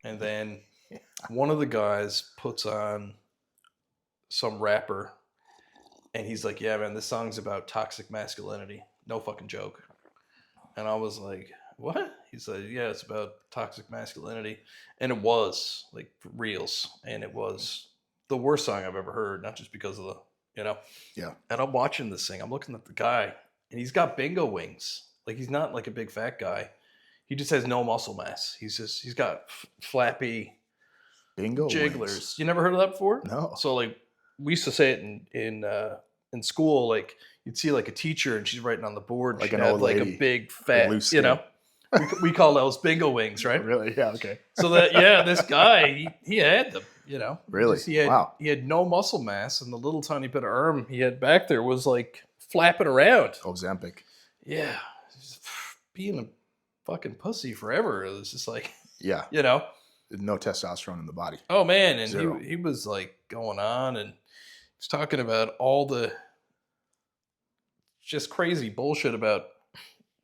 And then one of the guys puts on some rapper, and he's like, yeah, man, this song's about toxic masculinity. No fucking joke. And I was like, what? He's like, yeah, it's about toxic masculinity. And it was, like, for reals. And it was the worst song I've ever heard, not just because of the, you know. Yeah. And I'm watching this thing. I'm looking at the guy, and he's got bingo wings. Like, he's not like a big fat guy. He just has no muscle mass. He's got flappy Bingo jigglers. wings. You never heard of that before? No. So, like, we used to say it in school. Like, you'd see like a teacher, and she's writing on the board. And Like she'd an have old like lady, a big fat, loose you know. We call those bingo wings, right? Really? Yeah. Okay. So that, yeah, this guy, he had them, you know. Really? Wow. He had no muscle mass, and the little tiny bit of arm he had back there was like flapping around. 𝐬𝐮𝐬𝐫𝐿. Yeah, just being a fucking pussy forever. It was just like, Yeah. you know. No testosterone in the body. Oh man, and Zero. he was like going on, and he's talking about all the just crazy bullshit about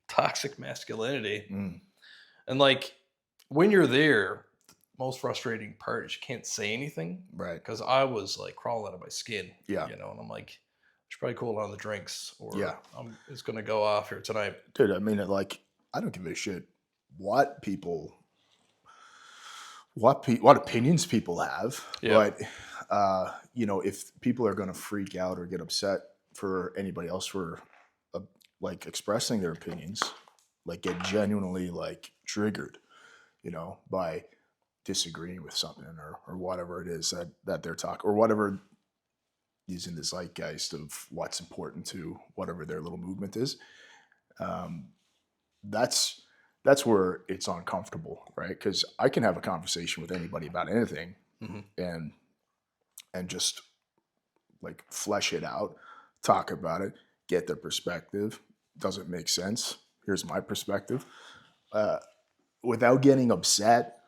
toxic masculinity. Mm. And like, when you're there, the most frustrating part is you can't say anything. Right. Because I was like crawling out of my skin. Yeah. You know, and I'm like, I should probably cool down the drinks, or Yeah. it's going to go off here tonight. Dude, I mean, like, I don't give a shit what opinions people have. Yeah. But, you know, if people are going to freak out or get upset for anybody else for like expressing their opinions, like get genuinely like triggered, you know, by disagreeing with something or whatever it is that they're talking, or whatever is in the zeitgeist of what's important to whatever their little movement is. That's where it's uncomfortable, right? Because I can have a conversation with anybody about anything, Mm-hmm. and just like flesh it out, talk about it, get their perspective. Does it make sense? Here's my perspective, without getting upset.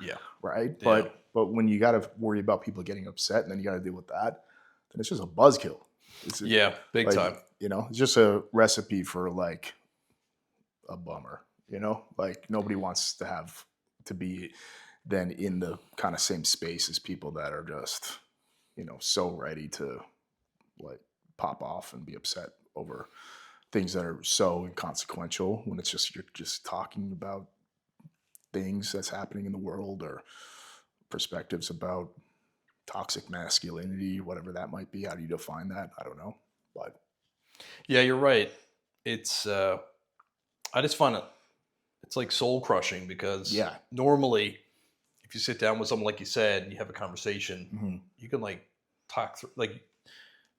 Yeah. Right. Yeah. But when you got to worry about people getting upset, and then you got to deal with that, then it's just a buzzkill. Yeah, big like, time. You know, it's just a recipe for like a bummer. You know, like nobody wants to be then in the kind of same space as people that are just, you know, so ready to like pop off and be upset over things that are so inconsequential, when it's just, you're just talking about things that's happening in the world, or perspectives about toxic masculinity, whatever that might be. How do you define that? I don't know. But yeah, you're right. It's I just find it's like soul crushing, because normally if you sit down with someone, like you said, and you have a conversation, you can like talk through, like,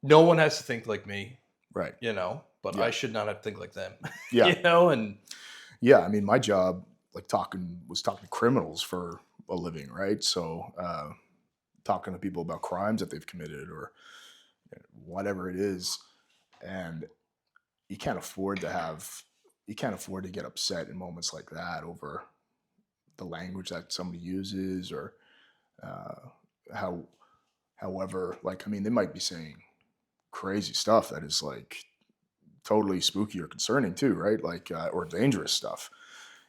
no one has to think like me, right? You know, but I should not have to think like them. Yeah. You know, and yeah, I mean, my job, like was talking to criminals for a living, right? So talking to people about crimes that they've committed or whatever it is, and you can't afford to get upset in moments like that over the language that somebody uses, or however, like, I mean, they might be saying crazy stuff that is like totally spooky or concerning too, right? Like, or dangerous stuff,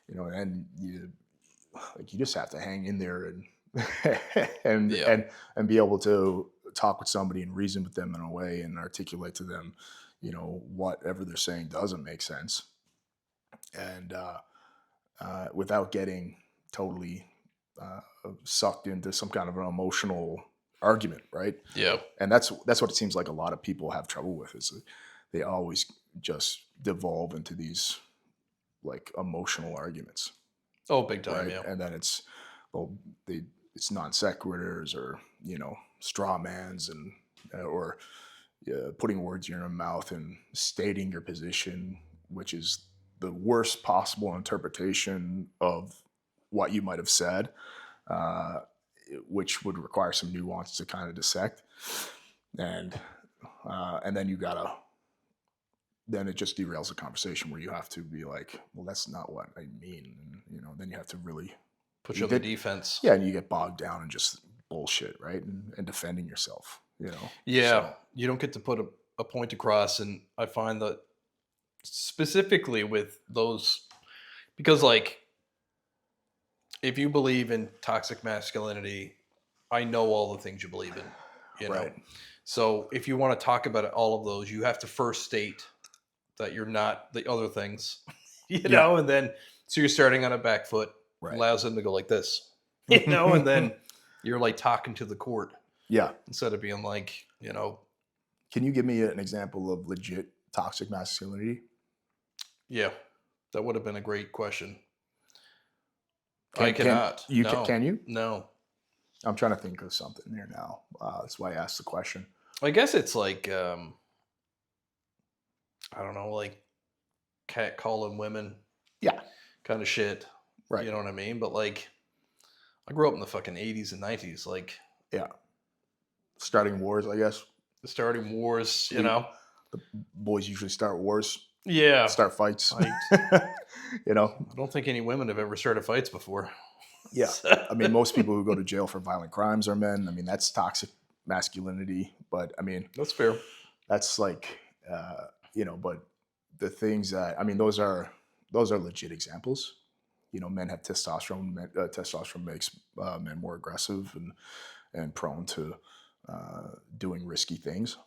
you know, and you just have to hang in there and and be able to talk with somebody and reason with them in a way and articulate to them, you know, whatever they're saying doesn't make sense, and without getting totally sucked into some kind of an emotional argument, right? Yeah. And that's what it seems like a lot of people have trouble with, is they always just devolve into these like emotional arguments. Oh, big time. Right? Yeah. And then it's non sequiturs, or, you know, straw mans, and or putting words in your mouth and stating your position, which is the worst possible interpretation of what you might have said, which would require some nuance to kind of dissect, and then then it just derails the conversation, where you have to be like, well, that's not what I mean, and, you know, then you have to really put you on the defense. Yeah, and you get bogged down in just bullshit, right, and defending yourself, you know. Yeah, so, you don't get to put a point across, and I find that specifically with those, because like, if you believe in toxic masculinity, I know all the things you believe in, you know. Right. So if you want to talk about all of those, you have to first state that you're not the other things, you Yeah. know, and then so you're starting on a back foot, Right. allows them to go like this, you know, and then you're like talking to the court Yeah. instead of being like, you know, Can you give me an example of legit toxic masculinity? yeah, that would have been a great question. Can, I cannot. No. Can you? No. I'm trying to think of something here now. That's why I asked the question. I guess it's like I don't know, like catcalling women Yeah. kind of shit. Right. You know what I mean? But like I grew up in the fucking 80s and 90s, like Yeah. Starting wars, I guess. the starting wars, you know. The boys usually start wars, Yeah. start fights. You know? I don't think any women have ever started fights before. Yeah. I mean, most people who go to jail for violent crimes are men. I mean, that's toxic masculinity. But I mean, That's fair. that's like, you know, but the things that, I mean, those are legit examples. You know, men have testosterone. Testosterone makes men more aggressive and prone to doing risky things.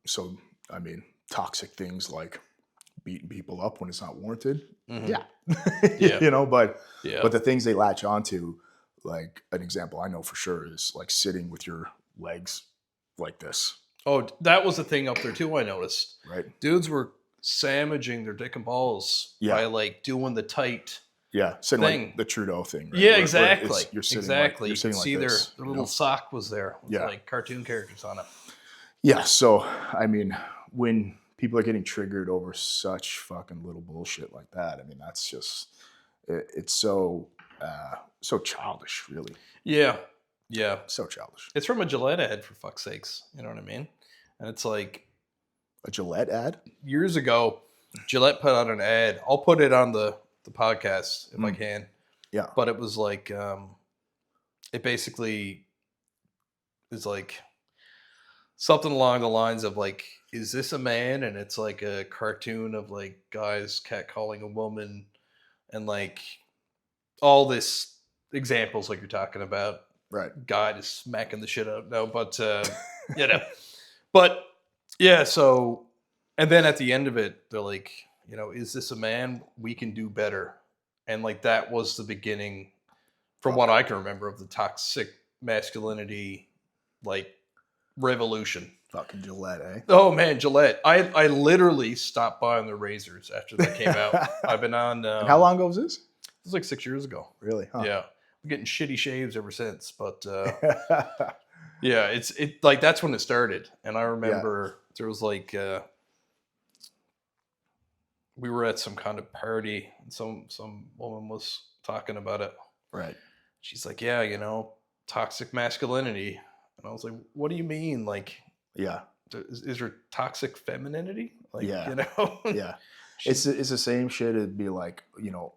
So, I mean, toxic things like beating people up when it's not warranted. Mhm. Yeah. Yeah. You know, but Yeah. the things they latch onto, like an example I know for sure is like sitting with your legs like this, Oh, that was a thing up there too, I noticed. right? Dudes were sandwiching their dick and balls Yeah. by like doing the tight. Yeah, sitting Thing. like the Trudeau thing. Right? Yeah, Where exactly. you're sitting Exactly. Like, You can see their this, their you little know? sock was there with Yeah. like cartoon characters on it. Yeah, so I mean, when people are getting triggered over such fucking little bullshit like that, I mean, that's just it's so childish, really. Yeah. Yeah. So childish. It's from a Gillette ad, for fuck's sakes. You know what I mean? And it's like A Gillette ad? years ago, Gillette put out an ad. I'll put it on the podcast if I can. Yeah. But it was like it basically is like something along the lines of like, is this a man? And it's like a cartoon of like guys catcalling a woman and like all this examples like you're talking about. Right. Guy just smacking the shit out. No, but you know. But yeah, so and then at the end of it, they're like, you know, is this a man? We can do better. And like that was the beginning, from what I can remember, of the toxic masculinity like revolution. Fucking Gillette, eh? Oh man, Gillette. I literally stopped buying their razors after they came out. I've been on And how long ago was this? It was like 6 years ago. Really? Huh. Yeah. I'm getting shitty shaves ever since. But yeah, it's like that's when it started. And I remember there was like we were at some kind of party and some woman was talking about it. Right. She's like, yeah, you know, toxic masculinity. And I was like, what do you mean? Like, Yeah. is there toxic femininity? Like, Yeah. you know? Yeah. It's the same shit. It'd be like, you know,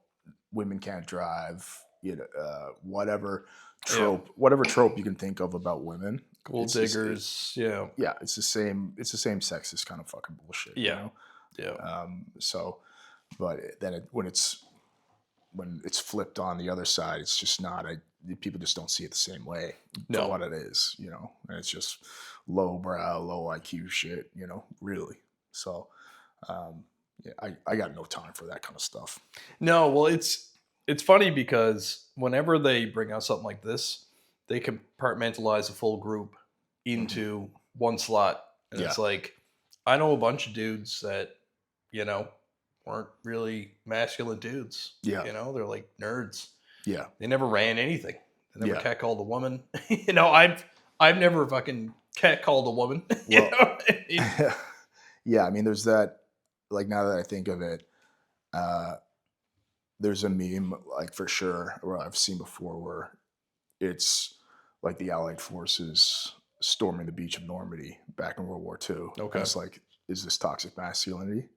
women can't drive, you know, whatever trope you can think of about women. Gold diggers. Yeah. Yeah. It's the same sexist kind of fucking bullshit. Yeah. You know? Yeah. So, but then when it's flipped on the other side, it's just not people just don't see it the same way No. for what it is, you know, and it's just low brow, low IQ shit, you know, really. So, yeah, I got no time for that kind of stuff. No, well, it's funny because whenever they bring out something like this, they compartmentalize a full group into one slot. And it's like, I know a bunch of dudes that, you know, weren't really masculine dudes. Yeah. You know, they're like nerds. Yeah. They never ran anything. They never Yeah. catcalled a woman. You know, I've never fucking catcalled a woman. You Well, know what I mean? Yeah, I mean, there's that, like, now that I think of it, there's a meme, like, for sure, where I've seen before where it's like the Allied forces storming the beach of Normandy back in World War II. Okay. And it's like, is this toxic masculinity?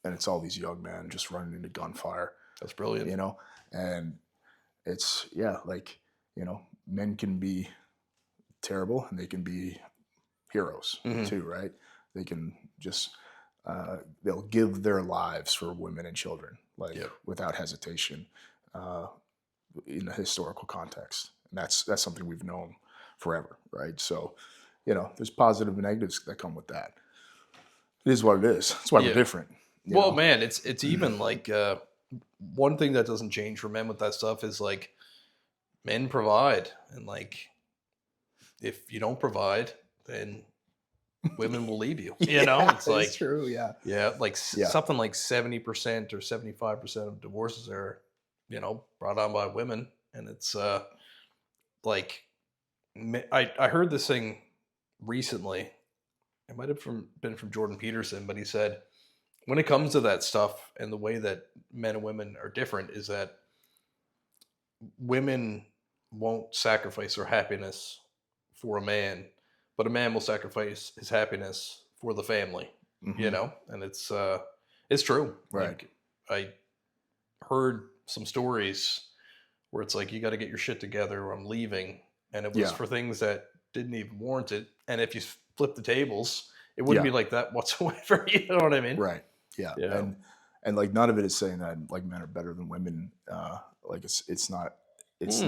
And it's all these young men just running into gunfire, That's brilliant. you know? And it's, yeah, like, you know, men can be terrible and they can be heroes too, right? They can just, they'll give their lives for women and children, like without hesitation. in a historical context, and that's something we've known forever, right? So, there's positive and negatives that come with that. It is what it is. That's why we're Yeah. different. Well, man, it's even like one thing that doesn't change for men with that stuff is like men provide, and like if you don't provide, then women will leave you. You know, it's like it's true. Yeah. yeah, like Yeah. something like 70% or 75% of divorces are, brought on by women, and it's like I heard this thing recently. It might have been from Jordan Peterson, but he said when it comes to that stuff and the way that men and women are different is that women won't sacrifice their happiness for a man, but a man will sacrifice his happiness for the family. Mhm. And it's true. Right. Like I heard some stories where it's like you got to get your shit together or I'm leaving, and it was Yeah. for things that didn't even warrant it. And if you flip the tables, it wouldn't Yeah. be like that whatsoever. You know what I mean? Right. Yeah. Yeah. And like none of it is saying that like men are better than women. Like it's not it's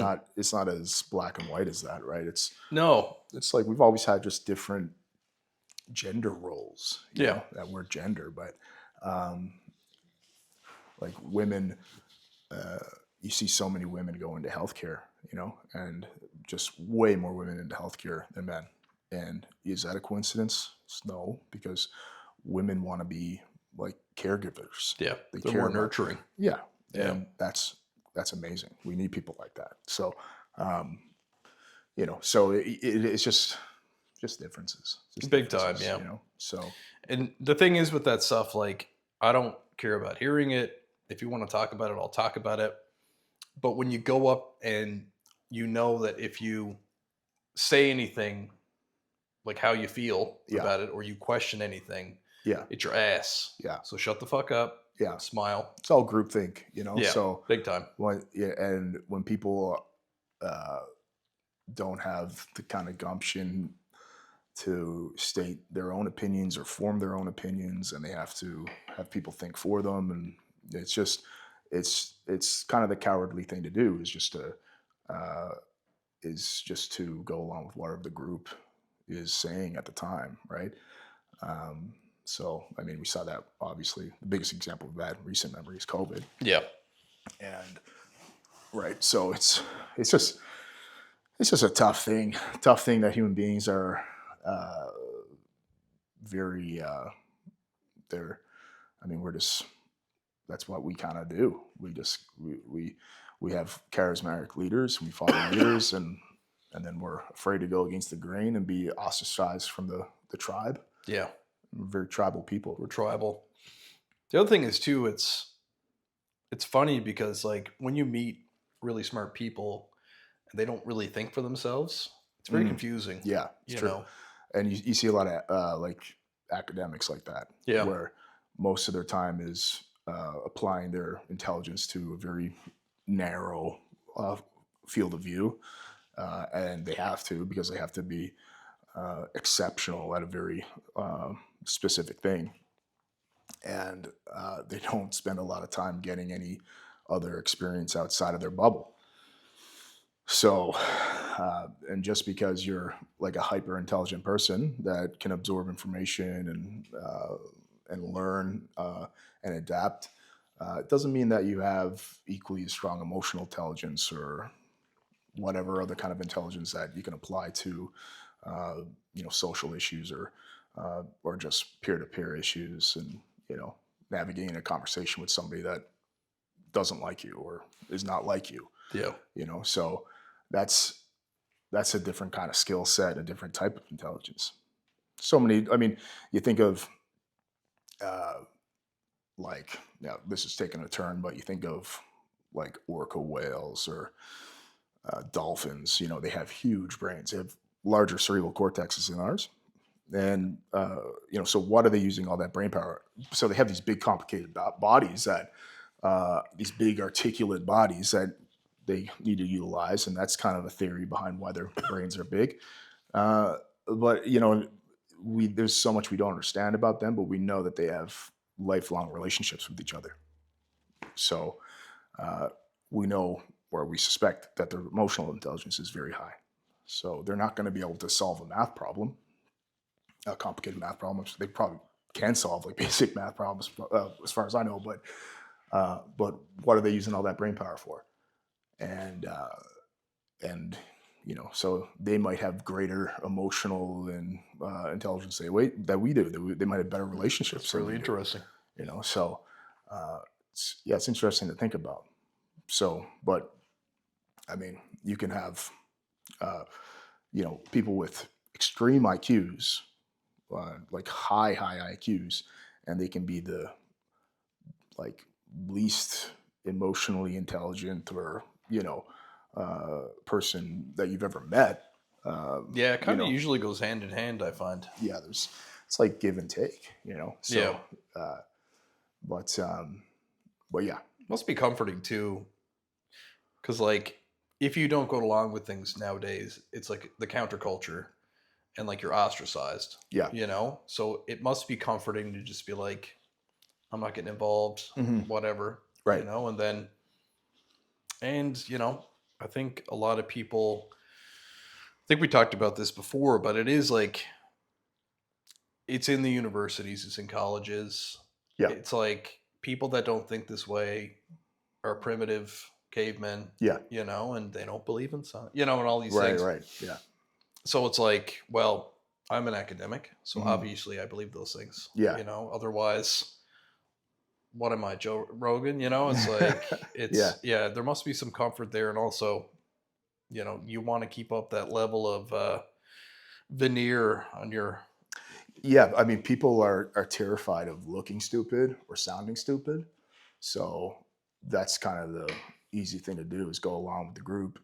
not as black and white as that, right? No. It's like we've always had just different gender roles. You Yeah. know, that word gender, but like women, you see so many women go into healthcare, and just way more women into healthcare than men. And is that a coincidence? No, because women want to be like caregivers. Yeah. They They're care more about- nurturing. Yeah, Yeah. and that's amazing. We need people like that. So, so it's just differences, just Big time, differences, yeah. So And the thing is with that stuff, like, I don't care about hearing it. If you want to talk about it, I'll talk about it. But when you go up and you know that if you say anything like how you feel Yeah. about it or you question anything, yeah, it's your ass. yeah, So shut the fuck up. yeah. Smile. It's all groupthink, Yeah. So Big time. when people don't have the kind of gumption to state their own opinions or form their own opinions, and they have to have people think for them, and it's just it's kind of the cowardly thing to do is just to go along with whatever the group is saying at the time, right? So I mean, we saw that obviously. The biggest example of that in recent memory is COVID, Yeah. and right. So it's just a tough thing that human beings are very they're I mean we're just that's what we kind of do. We have charismatic leaders, we follow leaders, and then we're afraid to go against the grain and be ostracized from the tribe. Yeah. We're very tribal people. We're tribal. The other thing is too, it's funny because like when you meet really smart people and they don't really think for themselves, it's very confusing. Yeah, it's true. And you see a lot of like academics like that, Yeah. where most of their time is applying their intelligence to a very narrow field of view, and they have to because they have to be exceptional at a very specific thing, and they don't spend a lot of time getting any other experience outside of their bubble. So, and just because you're like a hyper intelligent person that can absorb information and learn and adapt, it doesn't mean that you have equally as strong emotional intelligence or whatever other kind of intelligence that you can apply to, social issues or just peer to peer issues, and navigating a conversation with somebody that doesn't like you or is not like you. Yeah. So that's a different kind of skill set, a different type of intelligence. So many, I mean, you think of this is taking a turn, but you think of like orca whales or dolphins. They have huge brains. They have larger cerebral cortexes than ours. And so what are they using all that brain power? So they have these big complicated bodies that these big articulate bodies that they need to utilize, and that's kind of a theory behind why their brains are big. But there's so much we don't understand about them, but we know that they have lifelong relationships with each other. So we know where we suspect that their emotional intelligence is very high. So they're not going to be able to solve a math problem, a complicated math problem, which they probably can solve, like basic math problems, as far as I know. But what are they using all that brain power for? And so they might have greater emotional and intelligence that we do. They might have better relationships. It's really interesting. So it's interesting to think about. So, but I mean, you can have people with extreme IQs, like high IQs, and they can be the like least emotionally intelligent or person that you've ever met. Yeah, it kind of usually goes hand in hand, I find. Yeah, it's like give and take, So, yeah. But yeah, must be comforting too, because like if you don't go along with things nowadays, it's like the counterculture, and like you're ostracized. Yeah, so it must be comforting to just be like, I'm not getting involved, whatever, right? And I think a lot of people, I think we talked about this before, but it is like, it's in the universities, it's in colleges. Yeah. It's like people that don't think this way are primitive cavemen. Yeah. And they don't believe in science, and all these things. Right. Yeah. So it's like, well, I'm an academic, so obviously I believe those things. Yeah. Otherwise, what am I, Joe Rogan? It's like, there must be some comfort there. And also, you want to keep up that level of veneer on your... Yeah, I mean, people are terrified of looking stupid or sounding stupid. So that's kind of the easy thing to do, is go along with the group.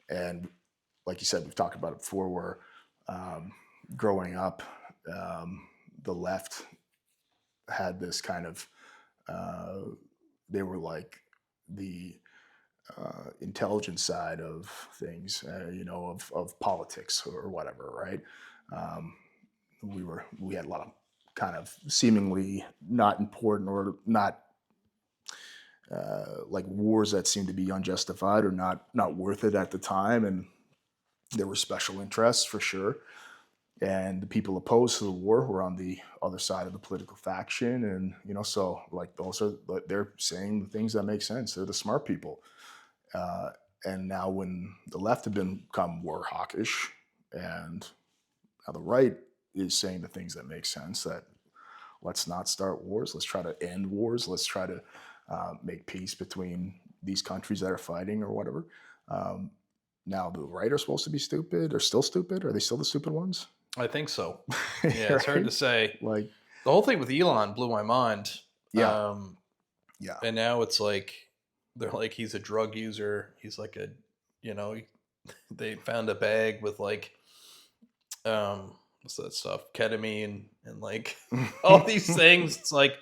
And like you said, we've talked about it before, where growing up, the left had this kind of, they were like the intelligence side of things, of politics or whatever, right? We had a lot of kind of seemingly not important or not like wars that seemed to be unjustified or not worth it at the time, and there were special interests for sure. And the people opposed to the war were on the other side of the political faction, and so like they're saying the things that make sense. They're the smart people. And now when the left have become war hawkish, and now the right is saying the things that make sense, that let's not start wars, let's try to end wars, let's try to make peace between these countries that are fighting or whatever. Now the right are supposed to be stupid, or still stupid? Are they still the stupid ones? I think so. Yeah, it's hard to say. Like the whole thing with Elon blew my mind. Yeah. And now it's like, they're like, he's a drug user. He's like they found a bag with like, what's that stuff? Ketamine and like all these things. It's like,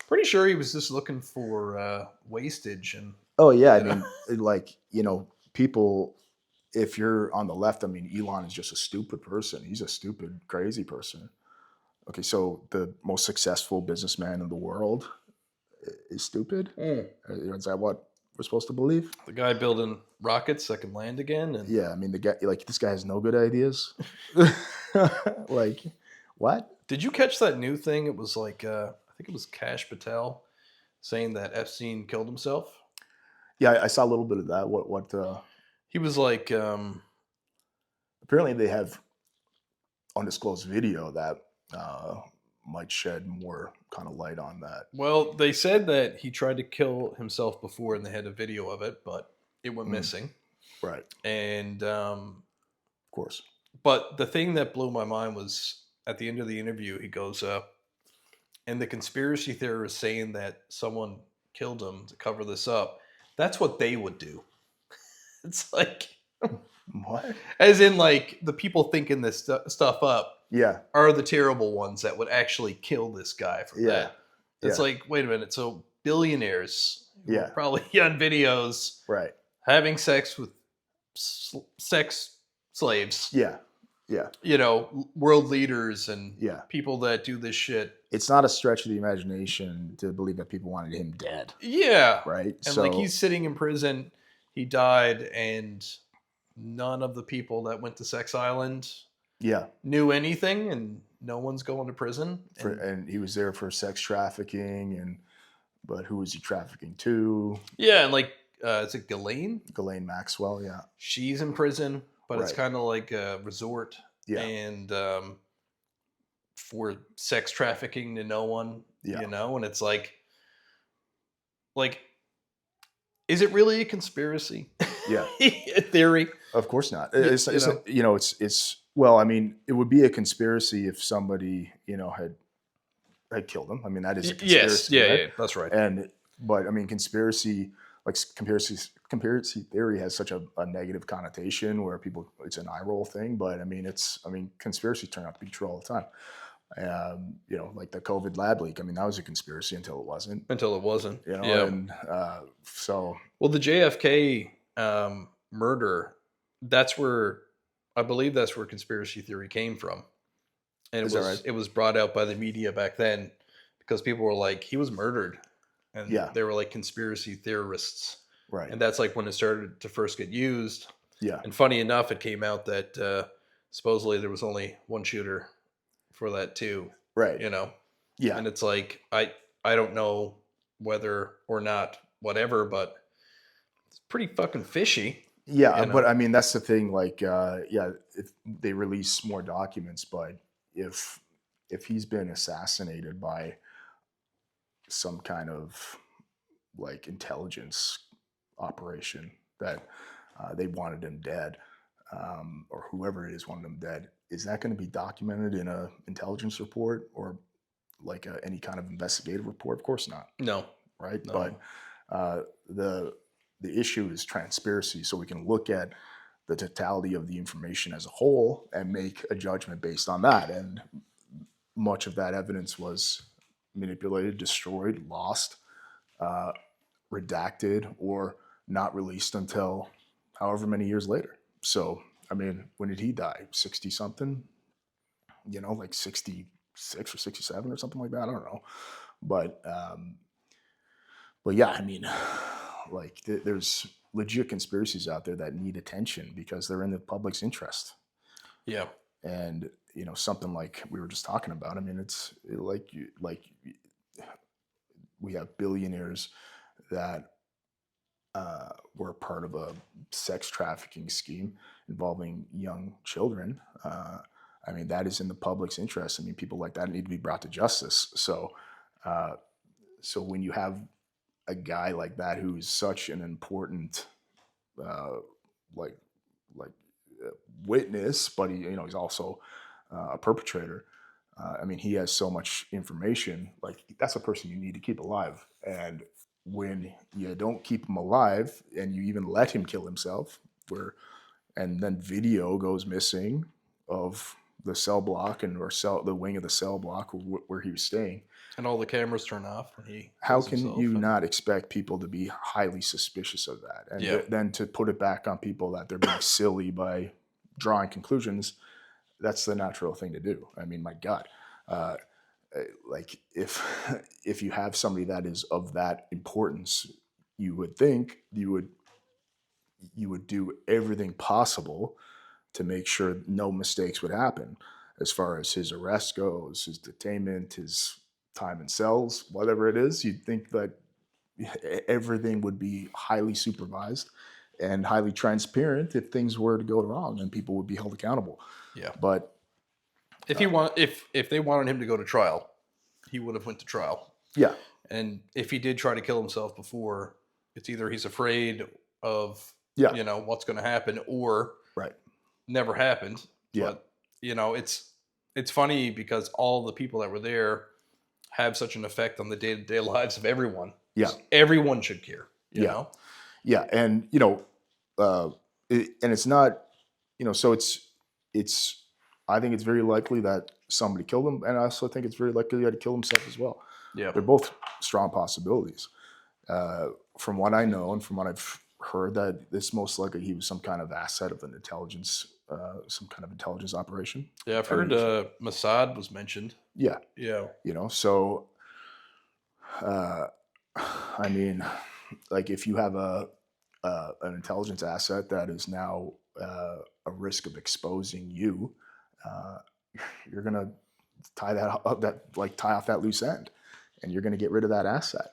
pretty sure he was just looking for wastage. And oh yeah, I mean, like people. If you're on the left, I mean, Elon is just a stupid person. He's a stupid, crazy person. Okay, so the most successful businessman in the world is stupid? Is that what we're supposed to believe? The guy building rockets that can land again? And yeah, I mean, the guy, like, this guy has no good ideas. Like, what? Did you catch that new thing? It was like, I think it was Kash Patel saying that Epstein killed himself. Yeah, I saw a little bit of that. What he was like, apparently they have undisclosed video that might shed more kind of light on that. Well, they said that he tried to kill himself before, and they had a video of it, but it went missing. Right. And of course. But the thing that blew my mind was at the end of the interview, he goes, and the conspiracy theorists saying that someone killed him to cover this up, that's what they would do. It's like, what? As in, like, the people thinking this stuff up, yeah, are the terrible ones that would actually kill this guy for that. It's like, wait a minute, so billionaires, probably on videos, right, having sex with sex slaves, world leaders and people that do this shit. It's not a stretch of the imagination to believe that people wanted him dead. Yeah, right. And so, like, he's sitting in prison. he died, and none of the people that went to Sex Island Yeah. knew anything, and no one's going to prison. And he was there for sex trafficking, but who was he trafficking to? Yeah, and like, is it Ghislaine? Ghislaine Maxwell, yeah. She's in prison, but it's Right. kind of like a resort. Yeah. And for sex trafficking to no one, Yeah. you know, and it's like, is it really a conspiracy? Yeah. A theory? Of course not. You It's know? you know, it's well, I mean, it would be a conspiracy if somebody, you know, had killed him. I mean, that is a Yes, conspiracy, yeah, right? yeah, that's right. But I mean, conspiracy theory has such a negative connotation where people, it's an eye roll thing. But I mean, conspiracies turn out to be true all the time. You know, like the COVID lab leak. I mean, that was a conspiracy until it wasn't. Until it wasn't. You know, Yeah. and so Well, the JFK murder, I believe that's where conspiracy theory came from. And Is that right? it was brought out by the media back then because people were like, he was murdered. And Yeah. they were like conspiracy theorists. right, And that's like when it started to first get used. yeah, And funny enough, it came out that supposedly there was only one shooter for that too, right, you know? yeah, And it's like, I don't know whether or not whatever, but it's pretty fucking fishy. yeah. you know? But I mean, that's the thing. Like, yeah, if they release more documents, but if he's been assassinated by some kind of like intelligence operation that they wanted him dead, or whoever it is wanted him dead, is that going to be documented in a intelligence report or like any kind of investigative report? Of course not, No. right? No. But the issue is transparency, so we can look at the totality of the information as a whole and make a judgment based on that. And much of that evidence was manipulated, destroyed, lost, redacted, or not released until however many years later. So, I mean, when did he die? 60 something? You know, like 66 or 67 or something like that. I don't know. But yeah, I mean, like there's legit conspiracies out there that need attention because they're in the public's interest. Yeah. And, you know, something like we were just talking about, I mean, it's like we have billionaires that were part of a sex trafficking scheme involving young children. I mean, that is in the public's interest. I mean, people like that need to be brought to justice. So, so when you have a guy like that who is such an important, witness, but he's also a perpetrator. I mean, he has so much information. Like, that's a person you need to keep alive. And when you don't keep him alive and you even let him kill himself, and then video goes missing of the cell block the wing of the cell block where he was staying, And all the cameras turn off. And how can you not expect people to be highly suspicious of that? And then to put it back on people that they're being silly by drawing conclusions, that's the natural thing to do. I mean, my God, like if you have somebody that is of that importance, you would think you would do everything possible to make sure no mistakes would happen as far as his arrest goes, his detainment, his time in cells, whatever it is. You'd think that everything would be highly supervised and highly transparent if things were to go wrong and people would be held accountable. Yeah. But if they wanted him to go to trial, he would have went to trial. Yeah. And if he did try to kill himself before, it's either he's afraid of what's going to happen, or right, never happened. Yeah. But it's funny because all the people that were there have such an effect on the day-to-day lives of everyone. Yeah. Everyone should care. You know? Yeah. And and it's not, so it's I think it's very likely that somebody killed him, and I also think it's very likely that he killed himself as well. Yeah. They're both strong possibilities. From what I know and from what I've heard, that it's most likely he was some kind of asset of an intelligence, some kind of intelligence operation. Yeah, I've heard Mossad was mentioned. Yeah. Yeah. So, I mean, like if you have a an intelligence asset that is now a risk of exposing you, uh, you're gonna tie tie off that loose end, and you're gonna get rid of that asset.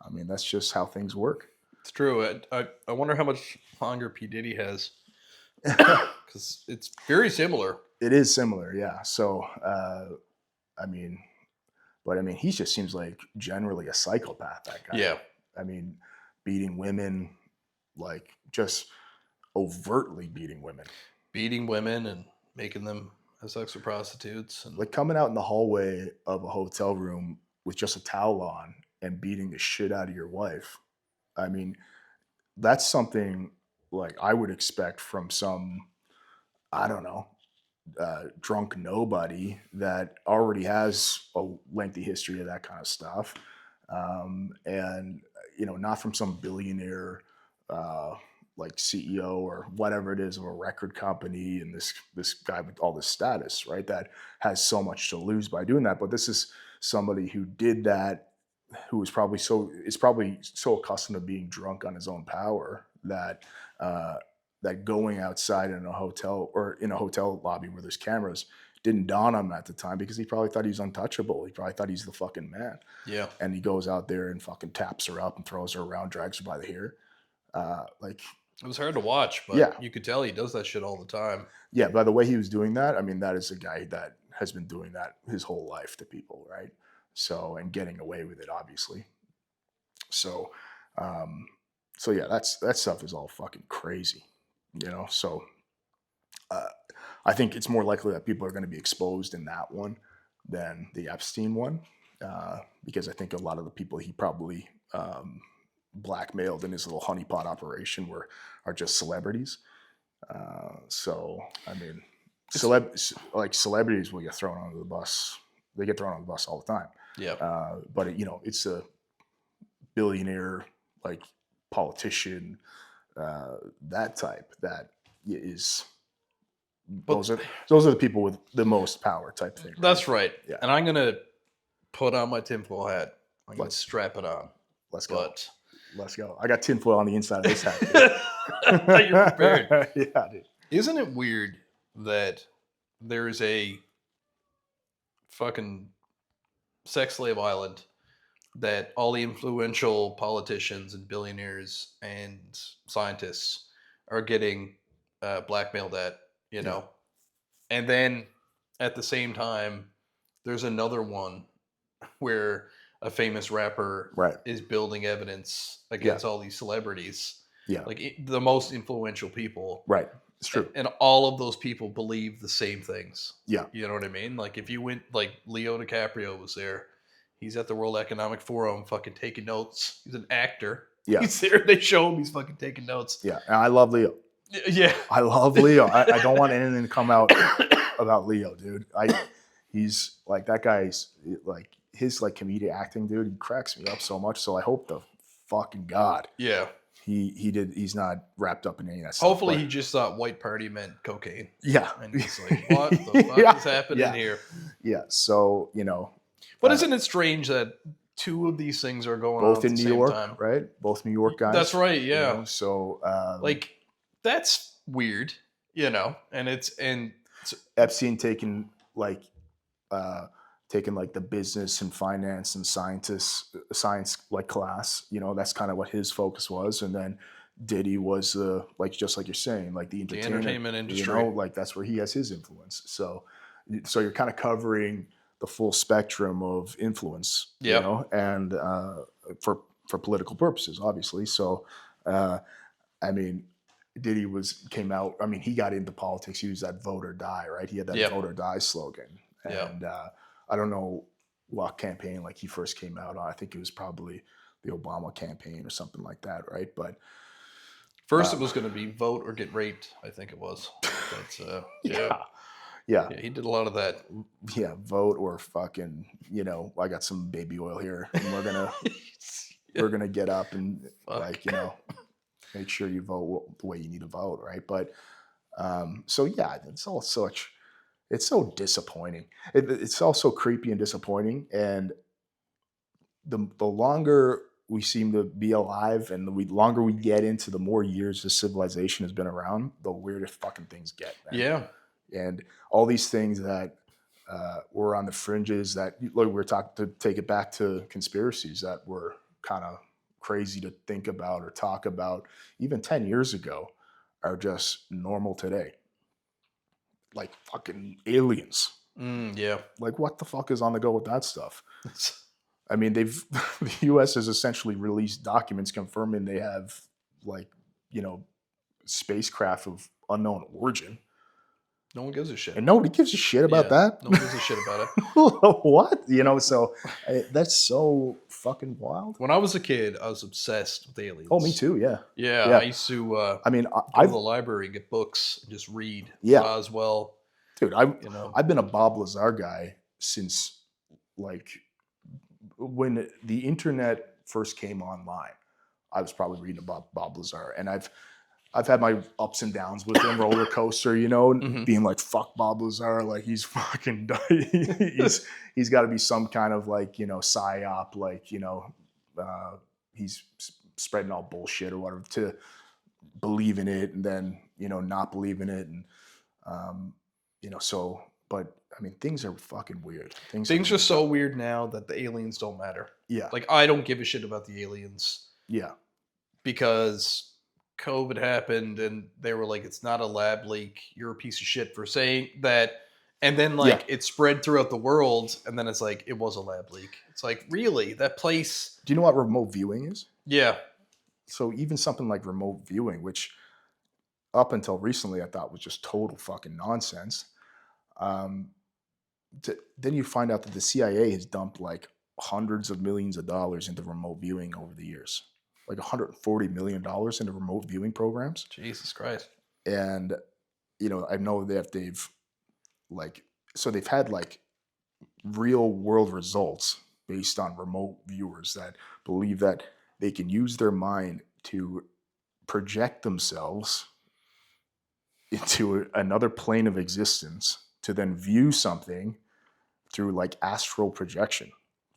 I mean, that's just how things work. It's true. I wonder how much longer P Diddy has, because it's very similar. It is similar, yeah. So, I mean, but I mean, he just seems like generally a psychopath. That guy. Yeah. I mean, beating women, like just overtly beating women. Beating women and making them have sex with prostitutes. And Like coming out in the hallway of a hotel room with just a towel on and beating the shit out of your wife. I mean, that's something like I would expect from some, I don't know, drunk nobody that already has a lengthy history of that kind of stuff. And, you know, not from some billionaire, like CEO or whatever it is of a record company and this guy with all this status, right? That has so much to lose by doing that. But this is somebody who did that, who is probably so accustomed to being drunk on his own power that that going outside in a hotel or in a hotel lobby where there's cameras didn't dawn on him at the time because he probably thought he's untouchable. He probably thought he's the fucking man. yeah, And he goes out there and fucking taps her up and throws her around, drags her by the hair. Like, it was hard to watch, but Yeah. you could tell he does that shit all the time. yeah, by the way he was doing that, I mean, that is a guy that has been doing that his whole life to people, right? So, and getting away with it, obviously. So, so yeah, that stuff is all fucking crazy, you know? So, I think it's more likely that people are going to be exposed in that one than the Epstein one, because I think a lot of the people he probably blackmailed in his little honeypot operation are just celebrities. So I mean, celebrities will get thrown under the bus. They get thrown on the bus all the time. Yeah. But you know, it's a billionaire like politician, that type that is. But Those are the people with the most power type thing. Right? that's right. Yeah. And I'm gonna put on my tinfoil hat. I'm gonna Let's- strap it on. Let's go. But Let's go. I got tinfoil on the inside of this hat. you're prepared. Yeah, dude. Isn't it weird that there is a fucking sex slave island that all the influential politicians and billionaires and scientists are getting blackmailed at, you know? And then at the same time, there's another one where a famous rapper Right. is building evidence against all these celebrities. Yeah. Like the most influential people. Right. It's true. And all of those people believe the same things. Yeah. You know what I mean? Like if you went, like Leo DiCaprio was there. He's at the World Economic Forum fucking taking notes. He's an actor. Yeah. He's there. They show him. He's fucking taking notes. Yeah. And I love Leo. Yeah. I love Leo. I don't want anything to come out about Leo, dude. He's like, that guy's like, his like comedic acting, dude, he cracks me up so much. So I hope the fucking God Yeah. he's not wrapped up in any of that stuff. Hopefully but- he just thought white party meant cocaine. Yeah. And he's like, what the fuck Yeah. is happening Yeah. here? Yeah. So, you know, But isn't it strange that two of these things are going on both at in the New same York, time? right? Both New York guys. That's right. you Yeah. know? So, Like that's weird, you know, and Epstein taking like the business and finance and science like class, you know, that's kind of what his focus was. And then Diddy was like, just like you're saying, like the entertainment industry. you know, like that's where he has his influence. So you're kind of covering the full spectrum of influence, you Yep. know, and for political purposes, obviously. So, I mean, Diddy came out. I mean, he got into politics. He used that "vote or die," right? He had that Yep. "vote or die" slogan, Yep. and I don't know what campaign like he first came out on. I think it was probably the Obama campaign or something like that, right? But first it was going to be vote or get raped. I think it was. That's yeah, yeah. He did a lot of that. yeah, vote or fucking, you know, I got some baby oil here, and we're gonna get up and Fuck. like, you know, make sure you vote the way you need to vote, right? But so yeah, it's so disappointing. It's also creepy and disappointing. And the longer we seem to be alive, and the longer we get into, the more years this civilization has been around, the weirder fucking things get, man. Yeah. And all these things that were on the fringes, that like we were talking, to take it back to conspiracies that were kind of crazy to think about or talk about even 10 years ago, are just normal today. Like fucking aliens. Yeah. Like, what the fuck is on the go with that stuff? I mean, the U.S. has essentially released documents confirming they have, like, spacecraft of unknown origin. No one gives a shit. And nobody gives a shit about that. No one gives a shit about it. What? So that's so fucking wild. When I was a kid, I was obsessed with aliens. Oh, me too. Yeah. Yeah. Yeah. I used to go I've to the library and get books and just read. Yeah. Roswell. Dude, I've been a Bob Lazar guy since, like, when the internet first came online. I was probably reading about Bob Lazar, and I've had my ups and downs with him, roller coaster, being like, fuck Bob Lazar, like, he's fucking he's got to be some kind of, like, psyop, like, he's spreading all bullshit or whatever, to believe in it and then not believe in it, and but I mean, things are fucking weird. Things are so weird now that the aliens don't matter. Yeah. Like, I don't give a shit about the aliens. Yeah. Because COVID happened and they were like, it's not a lab leak. You're a piece of shit for saying that. And then, like, it spread throughout the world. And then it's like, it was a lab leak. It's like, really? That place. Do you know what remote viewing is? Yeah. So even something like remote viewing, which up until recently I thought was just total fucking nonsense. Then you find out that the CIA has dumped like hundreds of millions of dollars into remote viewing over the years, like $140 million into remote viewing programs. Jesus Christ. And, I know that they've had like real world results based on remote viewers that believe that they can use their mind to project themselves into another plane of existence to then view something through, like, astral projection.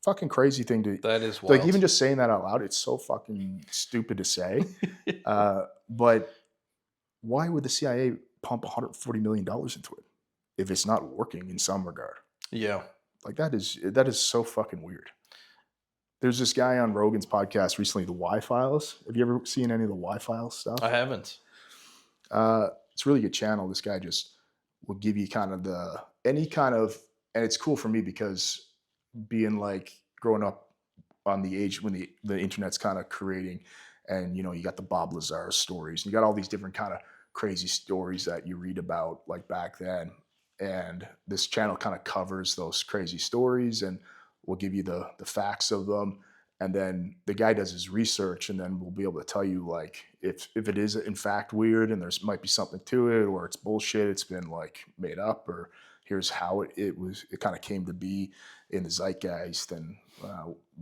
Fucking crazy thing to. That is wild. Like, even just saying that out loud, it's so fucking stupid to say. But why would the CIA pump $140 million into it if it's not working in some regard? Yeah. Like, that is so fucking weird. There's this guy on Rogan's podcast recently, the Y-Files. Have you ever seen any of the Y-Files stuff? I haven't. It's a really good channel. This guy just will give you kind of and it's cool for me because being, like, growing up on the age when the internet's kind of creating, and you got the Bob Lazar stories, and you got all these different kind of crazy stories that you read about, like, back then, and this channel kind of covers those crazy stories and will give you the facts of them, and then the guy does his research, and then we'll be able to tell you, like, if it is in fact weird and there's might be something to it, or it's bullshit, it's been, like, made up, or here's how it kind of came to be in the zeitgeist and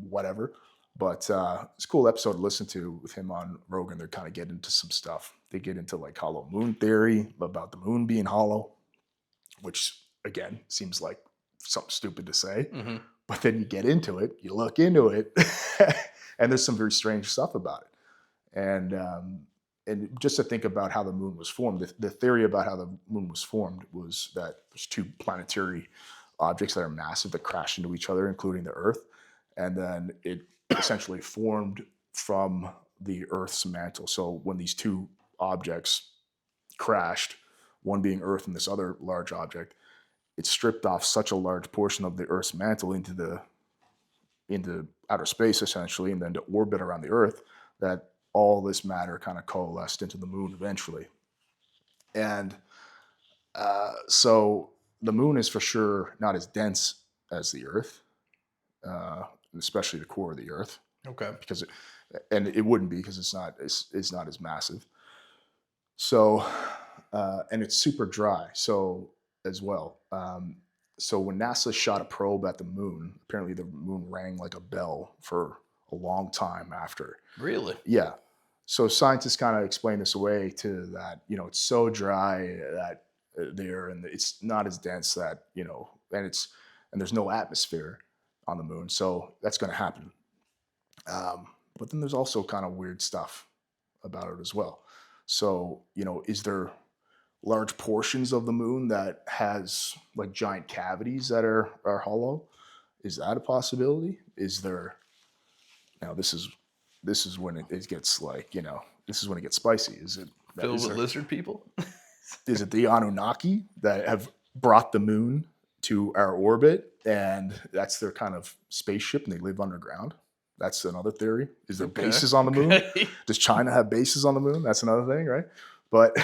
whatever. But it's a cool episode to listen to with him on Rogan. They're kind of getting into some stuff. They get into, like, hollow moon theory, about the moon being hollow, which again seems like something stupid to say. Mm-hmm. But then you get into it, you look into it, and there's some very strange stuff about it. And just to think about how the moon was formed, the theory about how the moon was formed was that there's two planetary objects that are massive that crash into each other, including the Earth. And then it essentially formed from the Earth's mantle. So when these two objects crashed, one being Earth and this other large object, it stripped off such a large portion of the Earth's mantle into outer space, essentially, and then to orbit around the Earth, that all this matter kind of coalesced into the moon eventually. And so the moon is for sure not as dense as the Earth, especially the core of the Earth. Okay. And it wouldn't be because it's not as massive. So, and it's super dry. So as well. So when NASA shot a probe at the moon, apparently the moon rang like a bell for a long time after. Really? Yeah. So scientists kind of explain this away to that, it's so dry that and it's not as dense that, and there's no atmosphere on the moon. So that's going to happen. But then there's also kind of weird stuff about it as well. So, is there large portions of the moon that has like giant cavities that are hollow? Is that a possibility? Is there now this is when it gets like, this is when it gets spicy. Filled Is with lizard people. is it the Anunnaki that have brought the moon to our orbit and that's their kind of spaceship and they live underground? That's another theory. Is there Okay, bases on the moon? okay. Does China have bases on the moon? That's another thing, right? But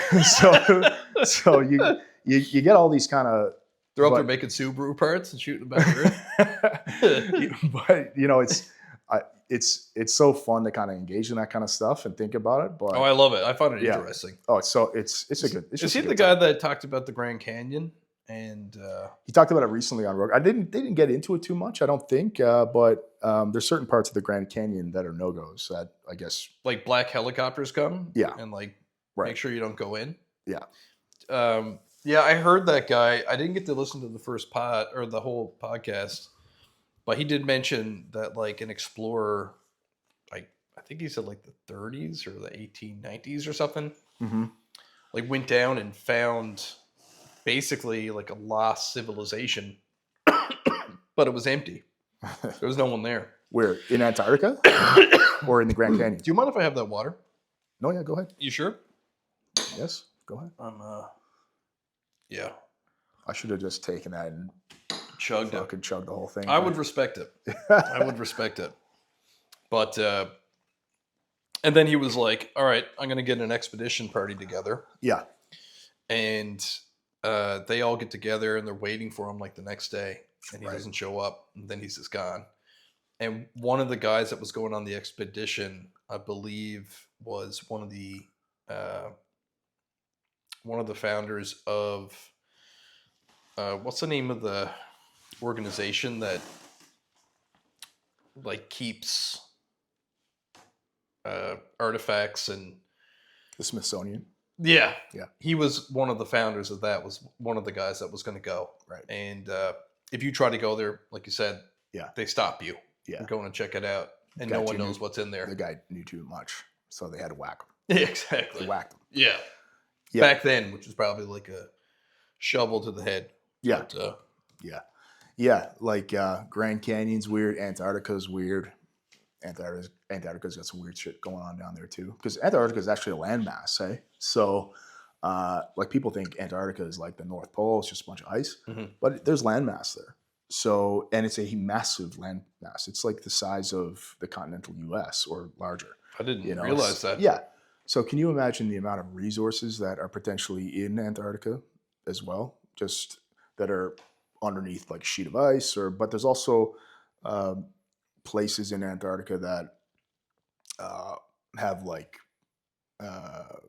so you get all these kind of They're out there but making Subaru parts and shooting them back to Earth. but it's so fun to kind of engage in that kind of stuff and think about it. But Oh, I love it. I find it Yeah. interesting. it's a good. It's Is just he a the good guy time. that talked about the Grand Canyon? And He talked about it recently on Rogue. They didn't get into it too much, I don't think. But there's certain parts of the Grand Canyon that are no goes. That I guess. like black helicopters come, Yeah. and like Right. make sure you don't go in. Yeah. Yeah, I heard that guy. I didn't get to listen to the first pod or the whole podcast, but he did mention that like an explorer, like I think he said like the 30s or the 1890s or something, Mm-hmm. like went down and found basically like a lost civilization, but it was empty. There was no one there. Where in Antarctica or in the Grand Canyon? Do you mind if I have that water? No, yeah, go ahead. You sure? Yes, go ahead. Yeah, I should have just taken that and chugged it. fucking chugged the whole thing. I would respect it. I would respect it. But and then he was like, "All right, I'm going to get an expedition party together." Yeah. And they all get together and they're waiting for him like the next day, and he Right. doesn't show up, and then he's just gone. And one of the guys that was going on the expedition, I believe, was one of the founders of what's the name of the organization that like keeps artifacts and The Smithsonian. yeah. Yeah. He was one of the founders of that, was one of the guys that was going to go. Right. And if you try to go there, like you said, Yeah. they stop you. Yeah. From going and check it out. And Guy no one too knows knew- what's in there. The guy knew too much, so they had to whack him. Yeah, They exactly. whacked him. Yeah. Yeah. Back then, which was probably like a shovel to the head. Yeah. But, Yeah. Like Grand Canyon's weird. Antarctica's weird. Antarctica's got some weird shit going on down there too. Because Antarctica is actually a landmass, hey? So, like people think Antarctica is like the North Pole. It's just a bunch of ice, Mhm. but there's landmass there. So, and it's a massive landmass. It's like the size of the continental U.S. or larger. I didn't You know, realize that. Yeah. So, can you imagine the amount of resources that are potentially in Antarctica as well, just that are underneath like a sheet of ice? But there's also places in Antarctica that have like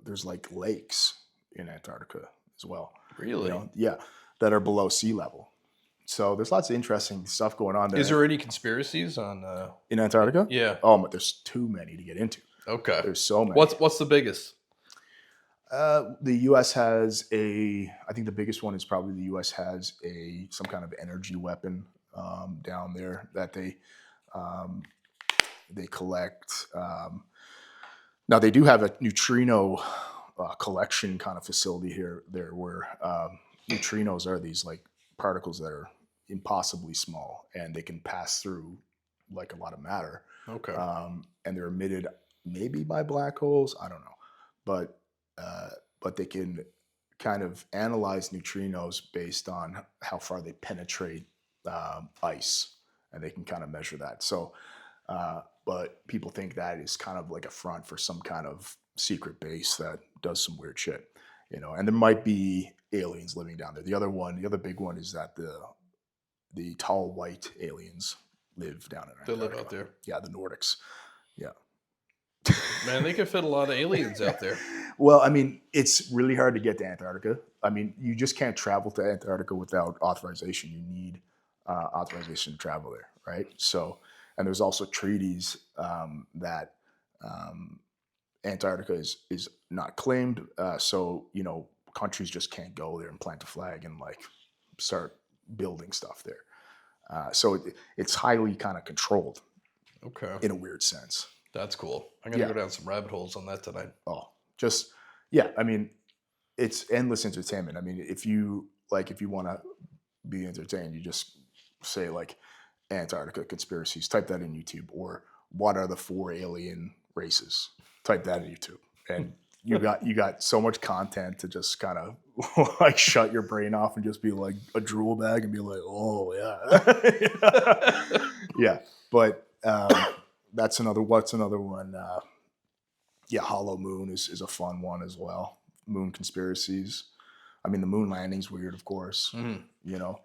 there's like lakes in Antarctica as well. Really? Yeah, that are below sea level. So there's lots of interesting stuff going on there. Is there any conspiracies on? In Antarctica? Yeah. Oh, but there's too many to get into. Okay. There's so many. What's the biggest? The U.S. has I think the biggest one is probably the U.S. has some kind of energy weapon down there that they collect. Now they do have a neutrino collection kind of facility there where neutrinos are these like particles that are impossibly small and they can pass through like a lot of matter. Okay. And they're emitted maybe by black holes. I don't know, but they can kind of analyze neutrinos based on how far they penetrate ice, and they can kind of measure that. So, but people think that is kind of like a front for some kind of secret base that does some weird shit, And there might be aliens living down there. The other big one is that the tall white aliens live down in Antarctica. They live out there. Yeah, the Nordics. Yeah. Man, they could fit a lot of aliens out there. Well, I mean, it's really hard to get to Antarctica. I mean, you just can't travel to Antarctica without authorization. You need authorization to travel there, right? So, and there's also treaties that Antarctica is not claimed. So, countries just can't go there and plant a flag and like start building stuff there. So it's highly kind of controlled Okay. in a weird sense. That's cool. I'm gonna go down some rabbit holes on that tonight. Oh, just yeah. I mean, it's endless entertainment. I mean, if you want to be entertained, you just say like Antarctica conspiracies. Type that in YouTube, or what are the 4 alien races? Type that in YouTube, and you got so much content to just kind of like shut your brain off and just be like a drool bag and be like, oh yeah, yeah. But that's another. What's another one? Yeah, Hollow Moon is a fun one as well. Moon conspiracies. I mean, the moon landing's weird, of course. Mm. You know,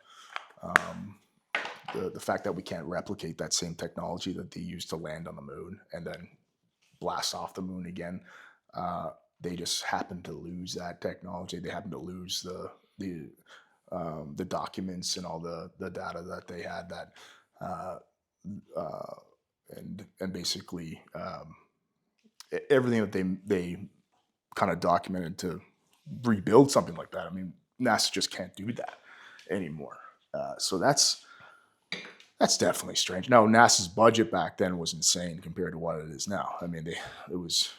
the fact that we can't replicate that same technology that they used to land on the moon and then blast off the moon again. They just happen to lose that technology. They happen to lose the documents and all the data that they had and basically everything that they kind of documented to rebuild something like that. I mean, NASA just can't do that anymore. So that's definitely strange. Now, NASA's budget back then was insane compared to what it is now. I mean, it was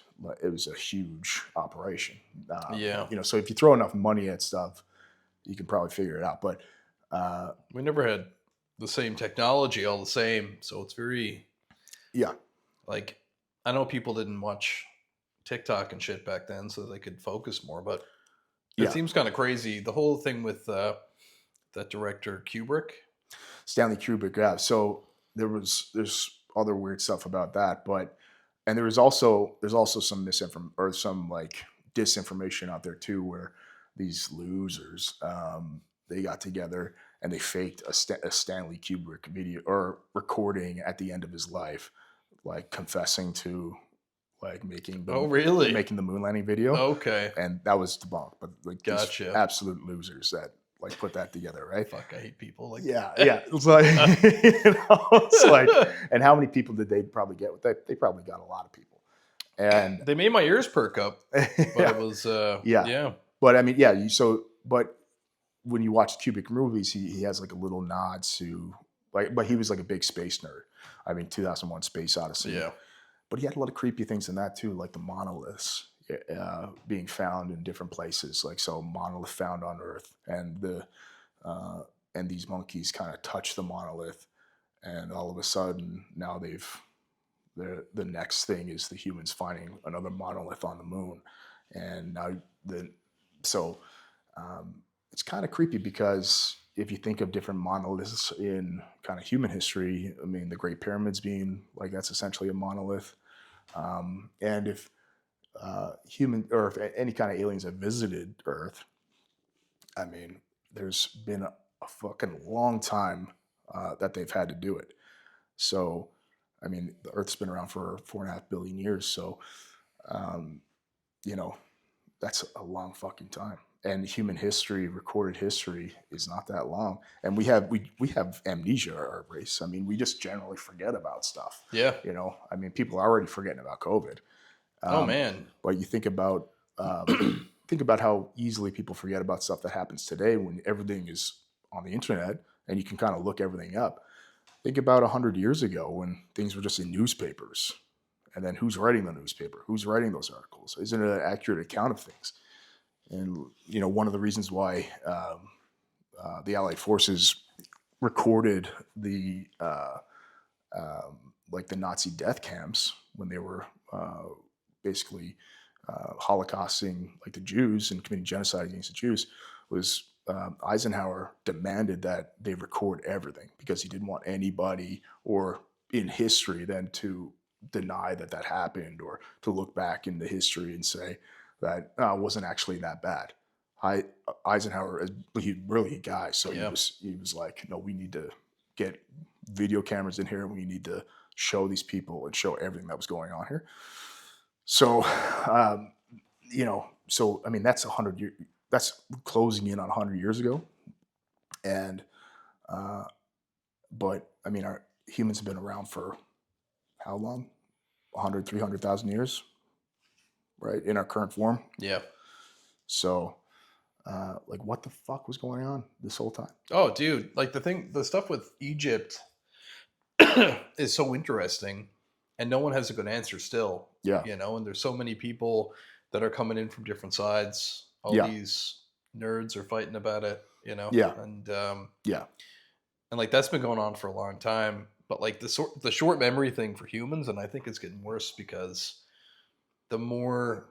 a huge operation. Yeah. You know, so if you throw enough money at stuff, you can probably figure it out. But we never had the same technology all the same, so it's very like, I know people didn't watch TikTok and shit back then, so they could focus more. But it seems kind of crazy. The whole thing with that director Kubrick, Stanley Kubrick. Yeah. So there's other weird stuff about that, and there's also some misinformation or some like disinformation out there too, where these losers they got together and they faked a Stanley Kubrick video or recording at the end of his life, like confessing to like making the moon landing video. Okay. And that was debunked, but like Gotcha. these absolute losers that like put that together, right? Fuck, I hate people like yeah. It's like, it's like, and how many people did they probably get with that? They probably got a lot of people, and they made my ears perk up. But it was yeah. But I mean, but when you watch Kubrick movies, he has like a little nod to like, but he was like a big space nerd. I mean, 2001: Space Odyssey. Yeah. But he had a lot of creepy things in that too, like the monoliths being found in different places. Like, so monolith found on Earth, and these monkeys kind of touch the monolith, and all of a sudden now the next thing is the humans finding another monolith on the moon, and now it's kind of creepy because if you think of different monoliths in kind of human history, I mean, the Great Pyramids being like, that's essentially a monolith. And if if any kind of aliens have visited Earth, I mean, there's been a fucking long time that they've had to do it. So, I mean, the Earth's been around for 4.5 billion years. So, that's a long fucking time. And human history, recorded history, is not that long. And we have amnesia, our race. I mean, we just generally forget about stuff. Yeah. I mean, people are already forgetting about COVID. Oh man. But you think about how easily people forget about stuff that happens today when everything is on the internet and you can kind of look everything up. Think about 100 years ago when things were just in newspapers. And then who's writing the newspaper? Who's writing those articles? Isn't it an accurate account of things? And, one of the reasons why the Allied forces recorded the Nazi death camps when they were basically holocausting like the Jews and committing genocide against the Jews was Eisenhower demanded that they record everything because he didn't want anybody or in history then to deny that happened or to look back into history and say that it wasn't actually that bad. Eisenhower, he's a brilliant guy, so he was like, no, we need to get video cameras in here and we need to show these people and show everything that was going on here. So, so I mean, that's 100 years. That's closing in on 100 years ago, and but I mean, our humans have been around for how long? 100, 300,000 years, right? In our current form. Yeah. So, like, what the fuck was going on this whole time? Oh, dude, like the stuff with Egypt is so interesting and no one has a good answer still. Yeah. And there's so many people that are coming in from different sides. All Yeah. these nerds are fighting about it. Yeah. And Yeah. and like that's been going on for a long time. But like the short memory thing for humans, and I think it's getting worse because the more,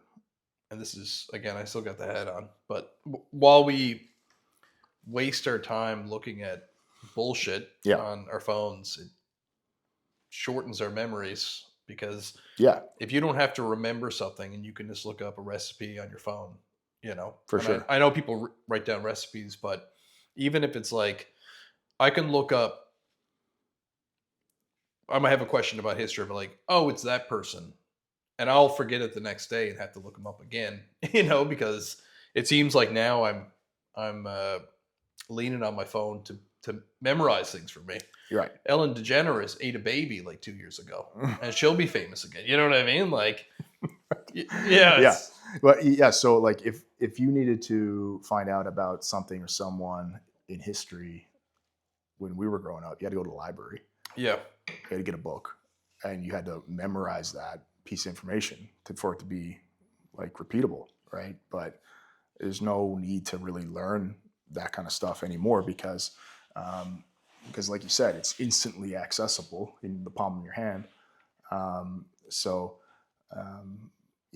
and this is again, I still got the hat on, but while we waste our time looking at bullshit Yeah. on our phones, it shortens our memories because Yeah. if you don't have to remember something and you can just look up a recipe on your phone, For and sure. I know people write down recipes, but even if it's like, I can look up, I might have a question about history, but like, oh, it's that person. And I'll forget it the next day and have to look them up again, because it seems like now I'm leaning on my phone to memorize things for me. You're right. Ellen DeGeneres ate a baby like 2 years ago, and she'll be famous again. You know what I mean? Like, yeah, Yeah. But yeah, so like if you needed to find out about something or someone in history when we were growing up, you had to go to the library. yeah, You had to get a book, and you had to memorize that piece of information for it to be like repeatable, right? But there's no need to really learn that kind of stuff anymore because like you said, it's instantly accessible in the palm of your hand. So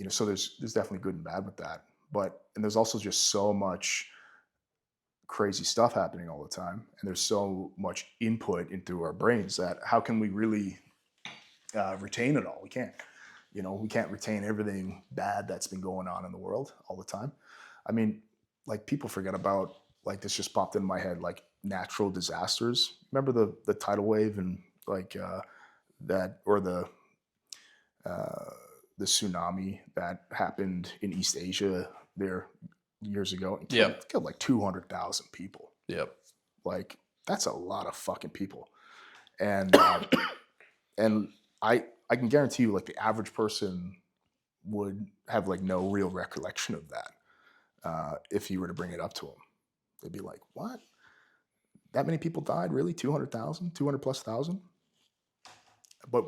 so there's definitely good and bad with that. And there's also just so much crazy stuff happening all the time, and there's so much input into our brains that how can we really retain it all? We can't. We can't retain everything bad that's been going on in the world all the time. I mean, like people forget about, like this just popped in my head, like natural disasters. Remember the tidal wave and like that, or the tsunami that happened in East Asia there years ago and killed like 200,000 people. Yep. Like that's a lot of fucking people. And and I can guarantee you, like the average person would have like no real recollection of that if you were to bring it up to them. They'd be like, "What? That many people died? Really? 200,000? 200 plus thousand?" But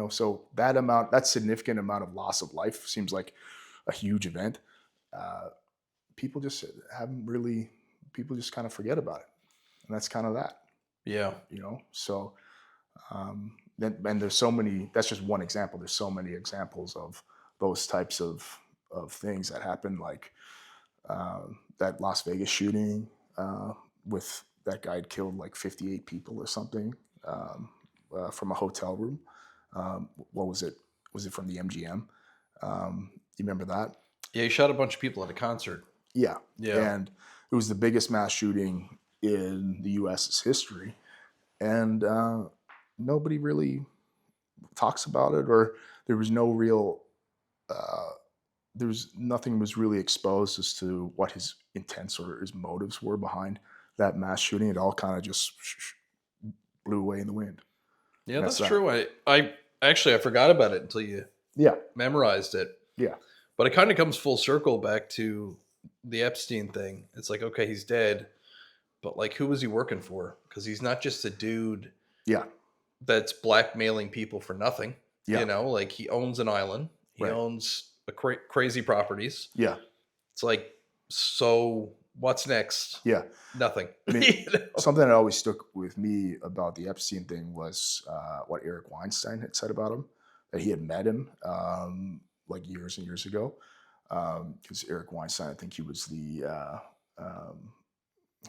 so that significant amount of loss of life seems like a huge event. People just haven't really, people just kind of forget about it. And that's kind of that. Yeah. So, and there's so many, that's just one example. There's so many examples of those types of things that happen, like that Las Vegas shooting with that guy had killed like 58 people or something from a hotel room. What was it? Was it from the MGM? You remember that? Yeah, he shot a bunch of people at a concert. Yeah. Yeah. And it was the biggest mass shooting in the U.S.'s history. And nobody really talks about it, or there was no real, nothing was really exposed as to what his intents or his motives were behind that mass shooting. It all kind of just blew away in the wind. Yeah, that's true. I actually, I forgot about it until you memorized it. Yeah. But it kind of comes full circle back to the Epstein thing. It's like, okay, he's dead, but like, who was he working for? Because he's not just a dude that's blackmailing people for nothing. Yeah. Like he owns an island. He owns crazy properties. Yeah. It's like, so what's next? Yeah. Nothing. I mean, something that always stuck with me about the Epstein thing was what Eric Weinstein had said about him, that he had met him like years and years ago. Because Eric Weinstein, I think he was he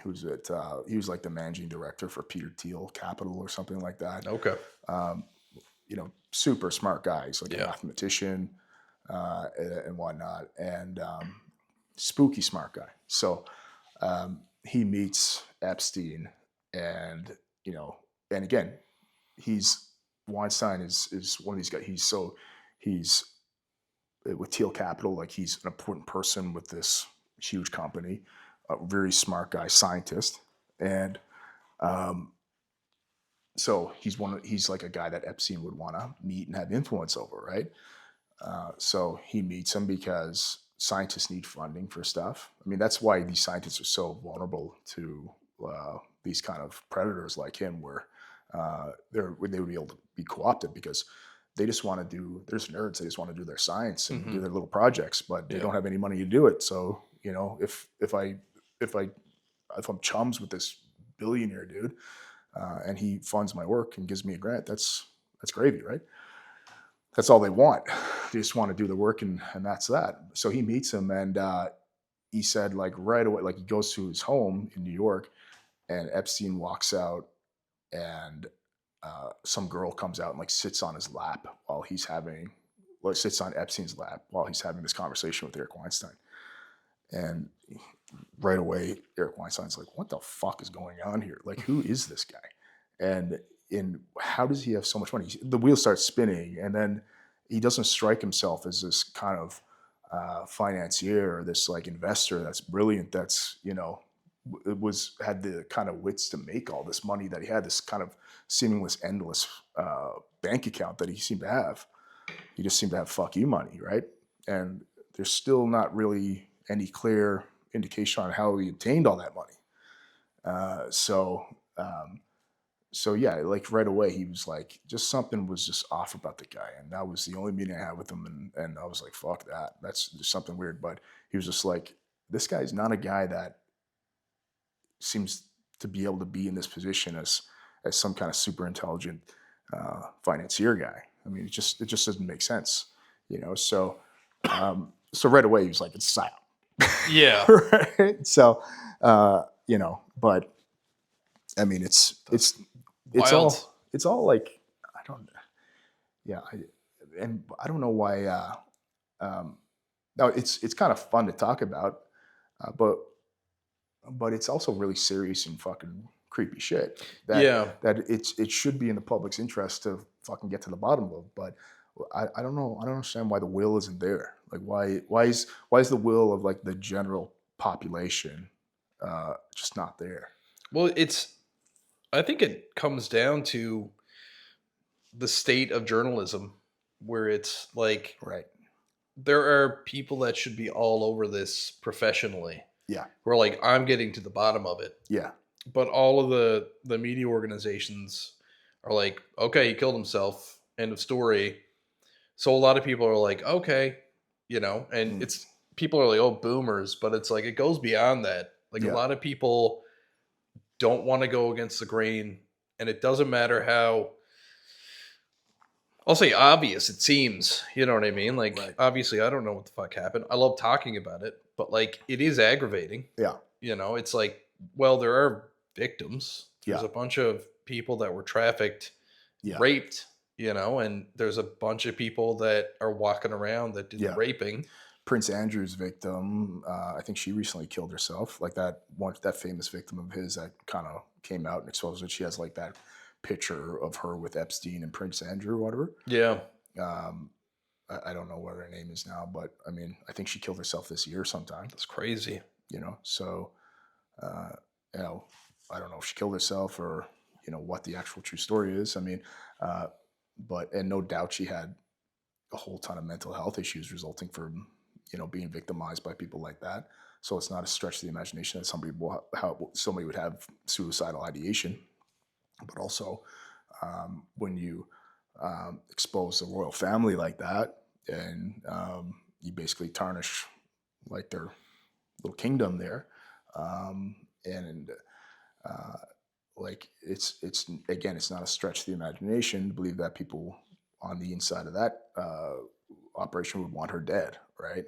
was like the managing director for Peter Thiel Capital or something like that. Okay. Super smart guy. He's like a mathematician and whatnot, and spooky smart guy. So he meets Epstein, and and again, Weinstein is one of these guys. He's with Thiel Capital, like he's an important person with this huge company, a very smart guy, scientist, and so he's like a guy that Epstein would want to meet and have influence over, right? So he meets him because scientists need funding for stuff. I mean, that's why these scientists are so vulnerable to these kind of predators like him, where they would be able to be co-opted because they just want to do. There's nerds. They just want to do their science and do their little projects, but they don't have any money to do it. So if I'm chums with this billionaire dude and he funds my work and gives me a grant, that's gravy, right? That's all they want. They just want to do the work and that's that. So he meets him and he said like right away, like he goes to his home in New York and Epstein walks out and some girl comes out and like sits on his lap while he's sits on Epstein's lap while he's having this conversation with Eric Weinstein. And right away, Eric Weinstein's like, what the fuck is going on here? Like, who is this guy? And how does he have so much money? The wheel starts spinning, and then he doesn't strike himself as this kind of financier or this like investor that's brilliant, that's, had the kind of wits to make all this money that he had, this kind of seamless, endless bank account that he seemed to have. He just seemed to have fuck you money, right? And there's still not really any clear indication on how he obtained all that money. So yeah, like right away he was like, just something was just off about the guy, and that was the only meeting I had with him, and I was like, fuck that, that's just something weird. But he was just like, this guy's not a guy that seems to be able to be in this position as some kind of super intelligent financier guy. I mean, it just doesn't make sense, So right away he was like, it's a psyop. Yeah. Right. So but I mean, it's Wild. it's all like, I don't know why. No, it's kind of fun to talk about, but it's also really serious and fucking creepy shit. That it should be in the public's interest to fucking get to the bottom of. But I don't know. I don't understand why the will isn't there. Like why is the will of like the general population just not there? Well, I think it comes down to the state of journalism, where it's like, right, there are people that should be all over this professionally. Yeah. Who are like, I'm getting to the bottom of it. Yeah. But all of the media organizations are like, okay, he killed himself. End of story. So a lot of people are like, okay, and it's, people are like, oh, boomers, but it's like, it goes beyond that. Like a lot of people don't want to go against the grain, and it doesn't matter how, I'll say obvious it seems, you know what I mean? Like, obviously I don't know what the fuck happened. I love talking about it, but like, it is aggravating. Yeah. It's like, well, there are victims. There's a bunch of people that were trafficked, raped, and there's a bunch of people that are walking around that did the raping. Prince Andrew's victim, I think she recently killed herself. Like that famous victim of his that kind of came out and exposed it. She has like that picture of her with Epstein and Prince Andrew or whatever. Yeah. I don't know what her name is now, but I mean, I think she killed herself this year sometime. That's crazy. So, I don't know if she killed herself or, what the actual true story is. I mean, and no doubt she had a whole ton of mental health issues resulting from, being victimized by people like that. So it's not a stretch of the imagination that somebody would have suicidal ideation. But also, when you expose the royal family like that, and you basically tarnish like their little kingdom there, like it's again, it's not a stretch of the imagination to believe that people on the inside of that operation would want her dead, right?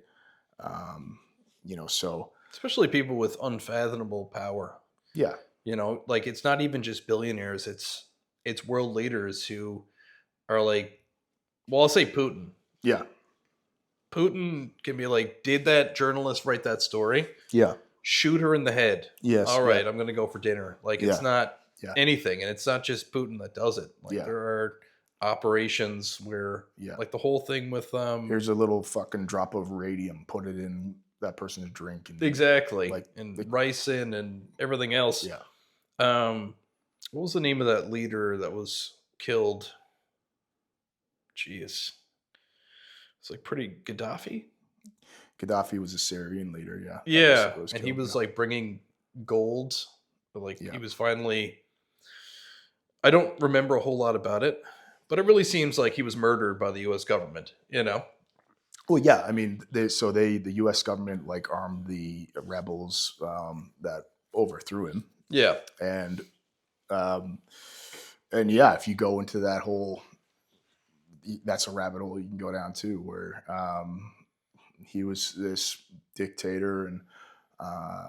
So especially people with unfathomable power. Yeah. Like, it's not even just billionaires. It's world leaders who are like, well, I'll say Putin. Yeah. Putin can be like, did that journalist write that story? Yeah. Shoot her in the head. Yes. All right, I'm going to go for dinner. Like, it's not anything. And it's not just Putin that does it. Like, there are operations where, like the whole thing with... here's a little fucking drop of radium. Put it in that person's drink. And, exactly. And ricin and everything else. Yeah. What was the name of that leader that was killed? Jeez. It's like pretty Gaddafi. Gaddafi was a Syrian leader. Yeah. Yeah. And he was like bringing gold, but like he was finally I don't remember a whole lot about it, but it really seems like he was murdered by the U.S. government. You know? Well, yeah, I mean, the U.S. government like armed the rebels that overthrew him, Yeah. and um, yeah, if you go into that whole, that's a rabbit hole you can go down to, where he was this dictator, uh,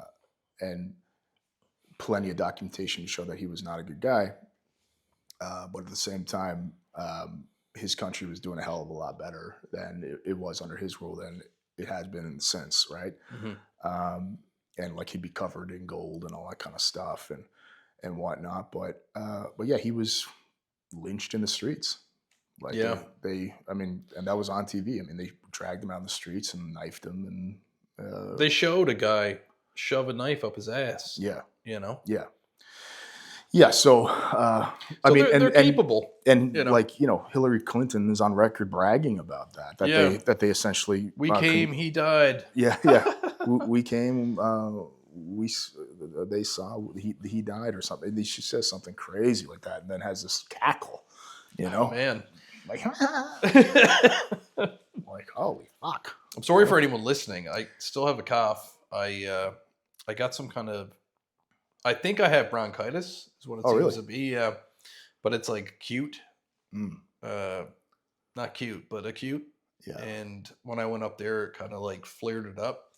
and plenty of documentation to show that he was not a good guy, but at the same time, his country was doing a hell of a lot better than it was under his rule than it has been since, right? Um, and like he'd be covered in gold and all that kind of stuff and whatnot. But yeah, he was lynched in the streets. Like Yeah. I mean, and that was on TV. I mean, they dragged him out in the streets and knifed him, and They showed a guy shove a knife up his ass. yeah, You know? yeah. Yeah, so I So mean, they're capable. and You know? like Hillary Clinton is on record bragging about that Yeah. they essentially We came, he died. yeah we came they saw he died or something. She says something crazy like that, and then has this cackle, Oh, man. like like holy fuck. I'm sorry for anyone listening. I still have a cough. I got some kind of. I think I have bronchitis. Is what it seems really? to be. Yeah, but it's like acute. Mm, Not cute, but acute. yeah, And when I went up there, it kind of like flared it up.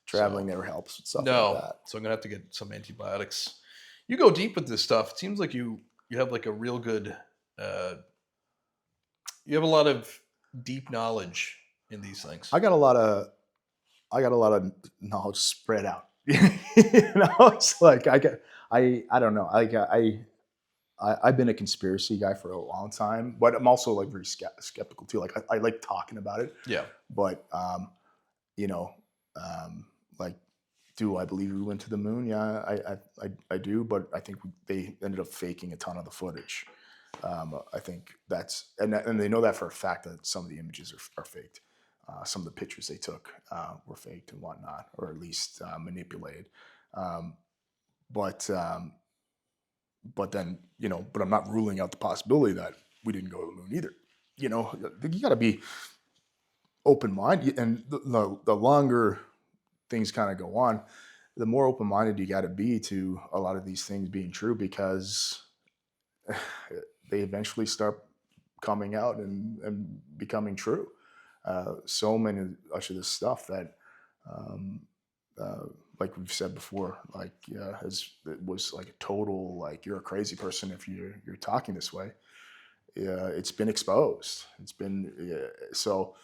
traveling So, never helps with stuff no, like that. so I'm gonna have to get some antibiotics. You go deep with this stuff. It seems like you have like a real good. You have a lot of deep knowledge in these things. I got a lot of knowledge spread out. It's like I don't know. I've been a conspiracy guy for a long time, but I'm also like very skeptical too. Like I like talking about it, Yeah. but you know, like, do I believe we went to the moon? Yeah, I do, but I think they ended up faking a ton of the footage. I think that's and they know that for a fact that some of the images are faked. Some of the pictures they took were faked and whatnot, or at least manipulated. But then but I'm not ruling out the possibility that we didn't go to the moon either. You got to be open minded, and the longer things kind of go on, the more open minded you got to be to a lot of these things being true, because they eventually start coming out and becoming true. So many of this stuff that, like we've said before, like it was like a total, like, you're a crazy person if you're talking this way. It's been exposed. It's been so.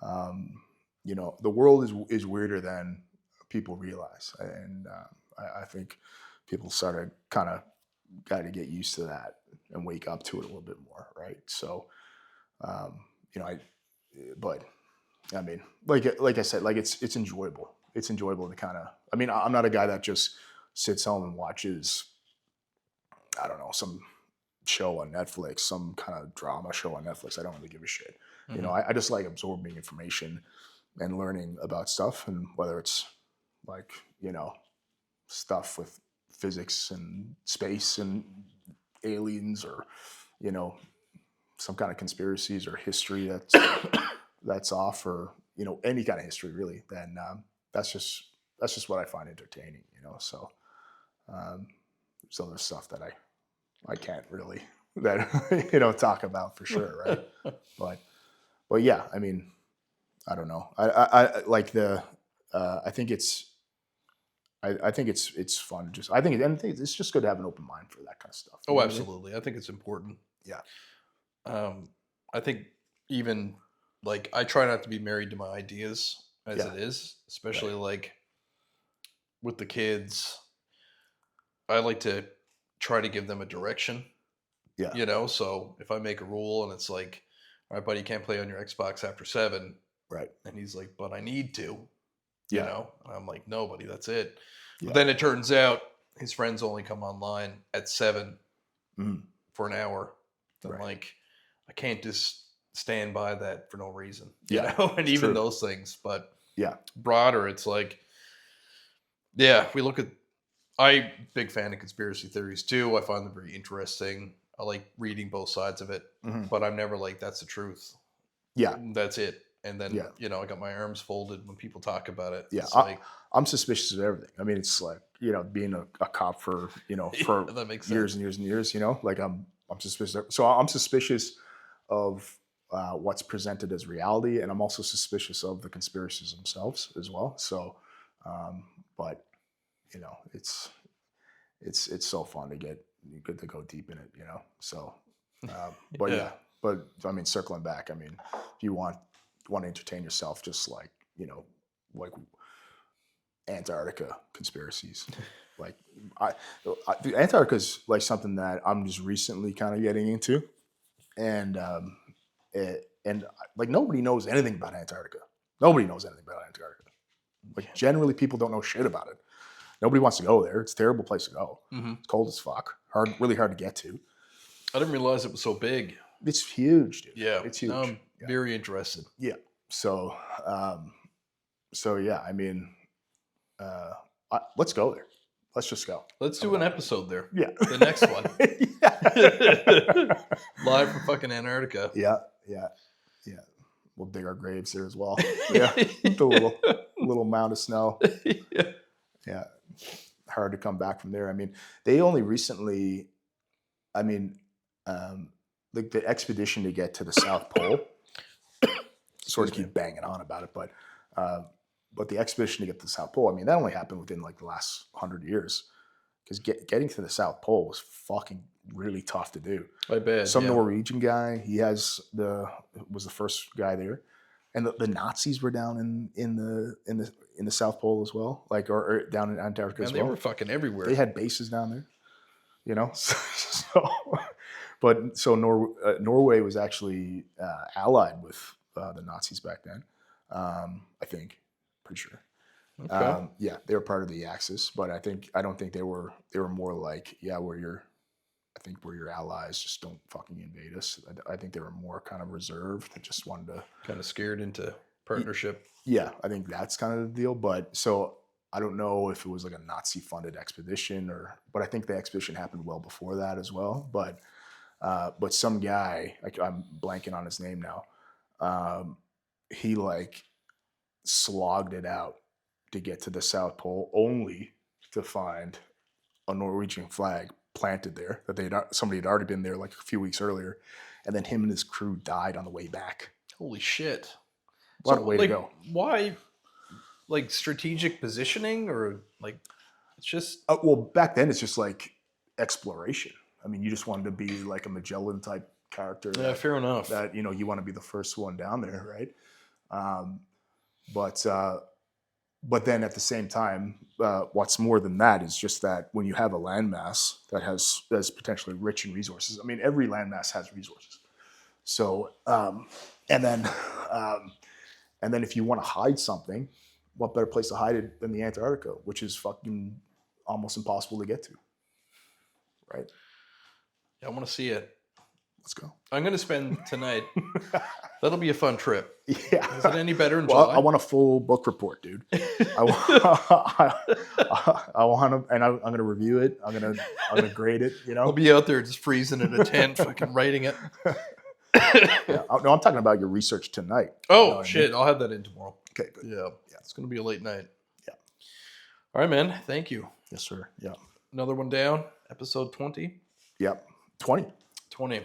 The world is weirder than people realize, and I think people started kind of got to get used to that and wake up to it a little bit more, right? So, but I mean, like I said, like it's enjoyable. It's enjoyable to kind of. I mean, I'm not a guy that just sits home and watches, I don't know, some show on Netflix, some kind of drama show on Netflix. I don't really give a shit. Mm-hmm. I just like absorbing information and learning about stuff, and whether it's like stuff with physics and space and aliens, or some kind of conspiracies or history that's off, or any kind of history really, then that's just what I find entertaining. So there's other stuff that I can't really that talk about for sure, right? but yeah, I mean, I don't know. I like I think it's I think it's fun. I think it's just good to have an open mind for that kind of stuff. Oh, absolutely. I think it's important. Yeah. I think even like I try not to be married to my ideas as Yeah. it is, especially like with the kids. I like to try to give them a direction. Yeah. So if I make a rule and it's like, all right, buddy, you can't play on your Xbox after 7. Right. And he's like, but I need to. Yeah. And I'm like, no, buddy, that's it. Yeah. But then it turns out his friends only come online at 7 Mhm. for an hour. I'm Right. like, I can't just stand by that for no reason. Yeah, And even true. those things. But Yeah. broader, it's like, yeah, we look at, I'm big fan of conspiracy theories too. I find them very interesting. I like reading both sides of it, Mhm. but I'm never like, that's the truth. Yeah. That's it. And then, Yeah. you know, I got my arms folded when people talk about it. Yeah. It's like, I'm suspicious of everything. I mean, it's like, you know, being a cop for, you know, for that makes years sense. and years and years, you know, like I'm suspicious. So I'm suspicious of what's presented as reality. And I'm also suspicious of the conspiracies themselves as well. So, but you know, it's so fun to get good to go deep in it, you know? So, but Yeah. yeah, but I mean, circling back, I mean, if you want to entertain yourself, just like, you know, like Antarctica conspiracies. Like the Antarctica is like something that I'm just recently kind of getting into, and like nobody knows anything about Antarctica. Nobody knows anything about Antarctica. Like generally, people don't know shit about it. Nobody wants to go there. It's a terrible place to go. Mhm. It's cold as fuck. Really hard to get to. I didn't realize it was so big. It's huge, dude. Yeah. It's huge. Now I'm very interested. Yeah. So, so yeah. I mean, let's go there. Let's just go. Let's do an episode there. Yeah. The next one. Yeah. Live from fucking Antarctica. Yeah. Yeah. Yeah. We'll dig our graves there as well. Yeah. The little mound of snow. Yeah. Yeah. Hard to come back from there. I mean, they only recently, I mean, like the expedition to get to the South Pole, sort of keep banging on about it, but the expedition to get to the South Pole, I mean, that only happened within like the last 100 years, because getting to the South Pole was fucking really tough to do. I bet. Some Norwegian guy, was the first guy there, and the Nazis were down in the South Pole as well, like or down in Antarctica as well. They were fucking everywhere. They had bases down there, you know. So Norway was actually allied with the Nazis back then. I think, pretty sure. Okay. Yeah, they were part of the Axis, but I don't think they were more like, yeah, we're your allies, just don't fucking invade us. I think they were more kind of reserved. They just wanted to kind of scared into partnership. Yeah, I think that's kind of the deal. But so I don't know if it was like a Nazi-funded expedition but I think the expedition happened well before that as well. But some guy, like I'm blanking on his name now, he like slogged it out to get to the South Pole, only to find a Norwegian flag planted there that somebody had already been there like a few weeks earlier, and then him and his crew died on the way back. Holy shit! What a way to go! Why, like strategic positioning, or like it's just well, back then it's just like exploration. I mean, you just wanted to be like a Magellan type character. Yeah, fair enough. That you want to be the first one down there, right? But then at the same time, what's more than that is just that when you have a landmass that's potentially rich in resources. I mean, every landmass has resources. So, and then if you want to hide something, what better place to hide it than the Antarctica, which is fucking almost impossible to get to, right? Yeah, I want to see it. Let's go. I'm going to spend tonight. That'll be a fun trip. Yeah. Is it any better in July? I want a full book report, dude. I want to, and I'm going to review it. I'm going to grade it. You know, I'll be out there just freezing in a tent, fucking writing it. Yeah. No, I'm talking about your research tonight. Oh, you know shit. I mean? I'll have that in tomorrow. Okay, good. Yeah. It's going to be a late night. Yeah. All right, man. Thank you. Yes, sir. Yeah. Another one down. Episode 20. Yep. 20. 20.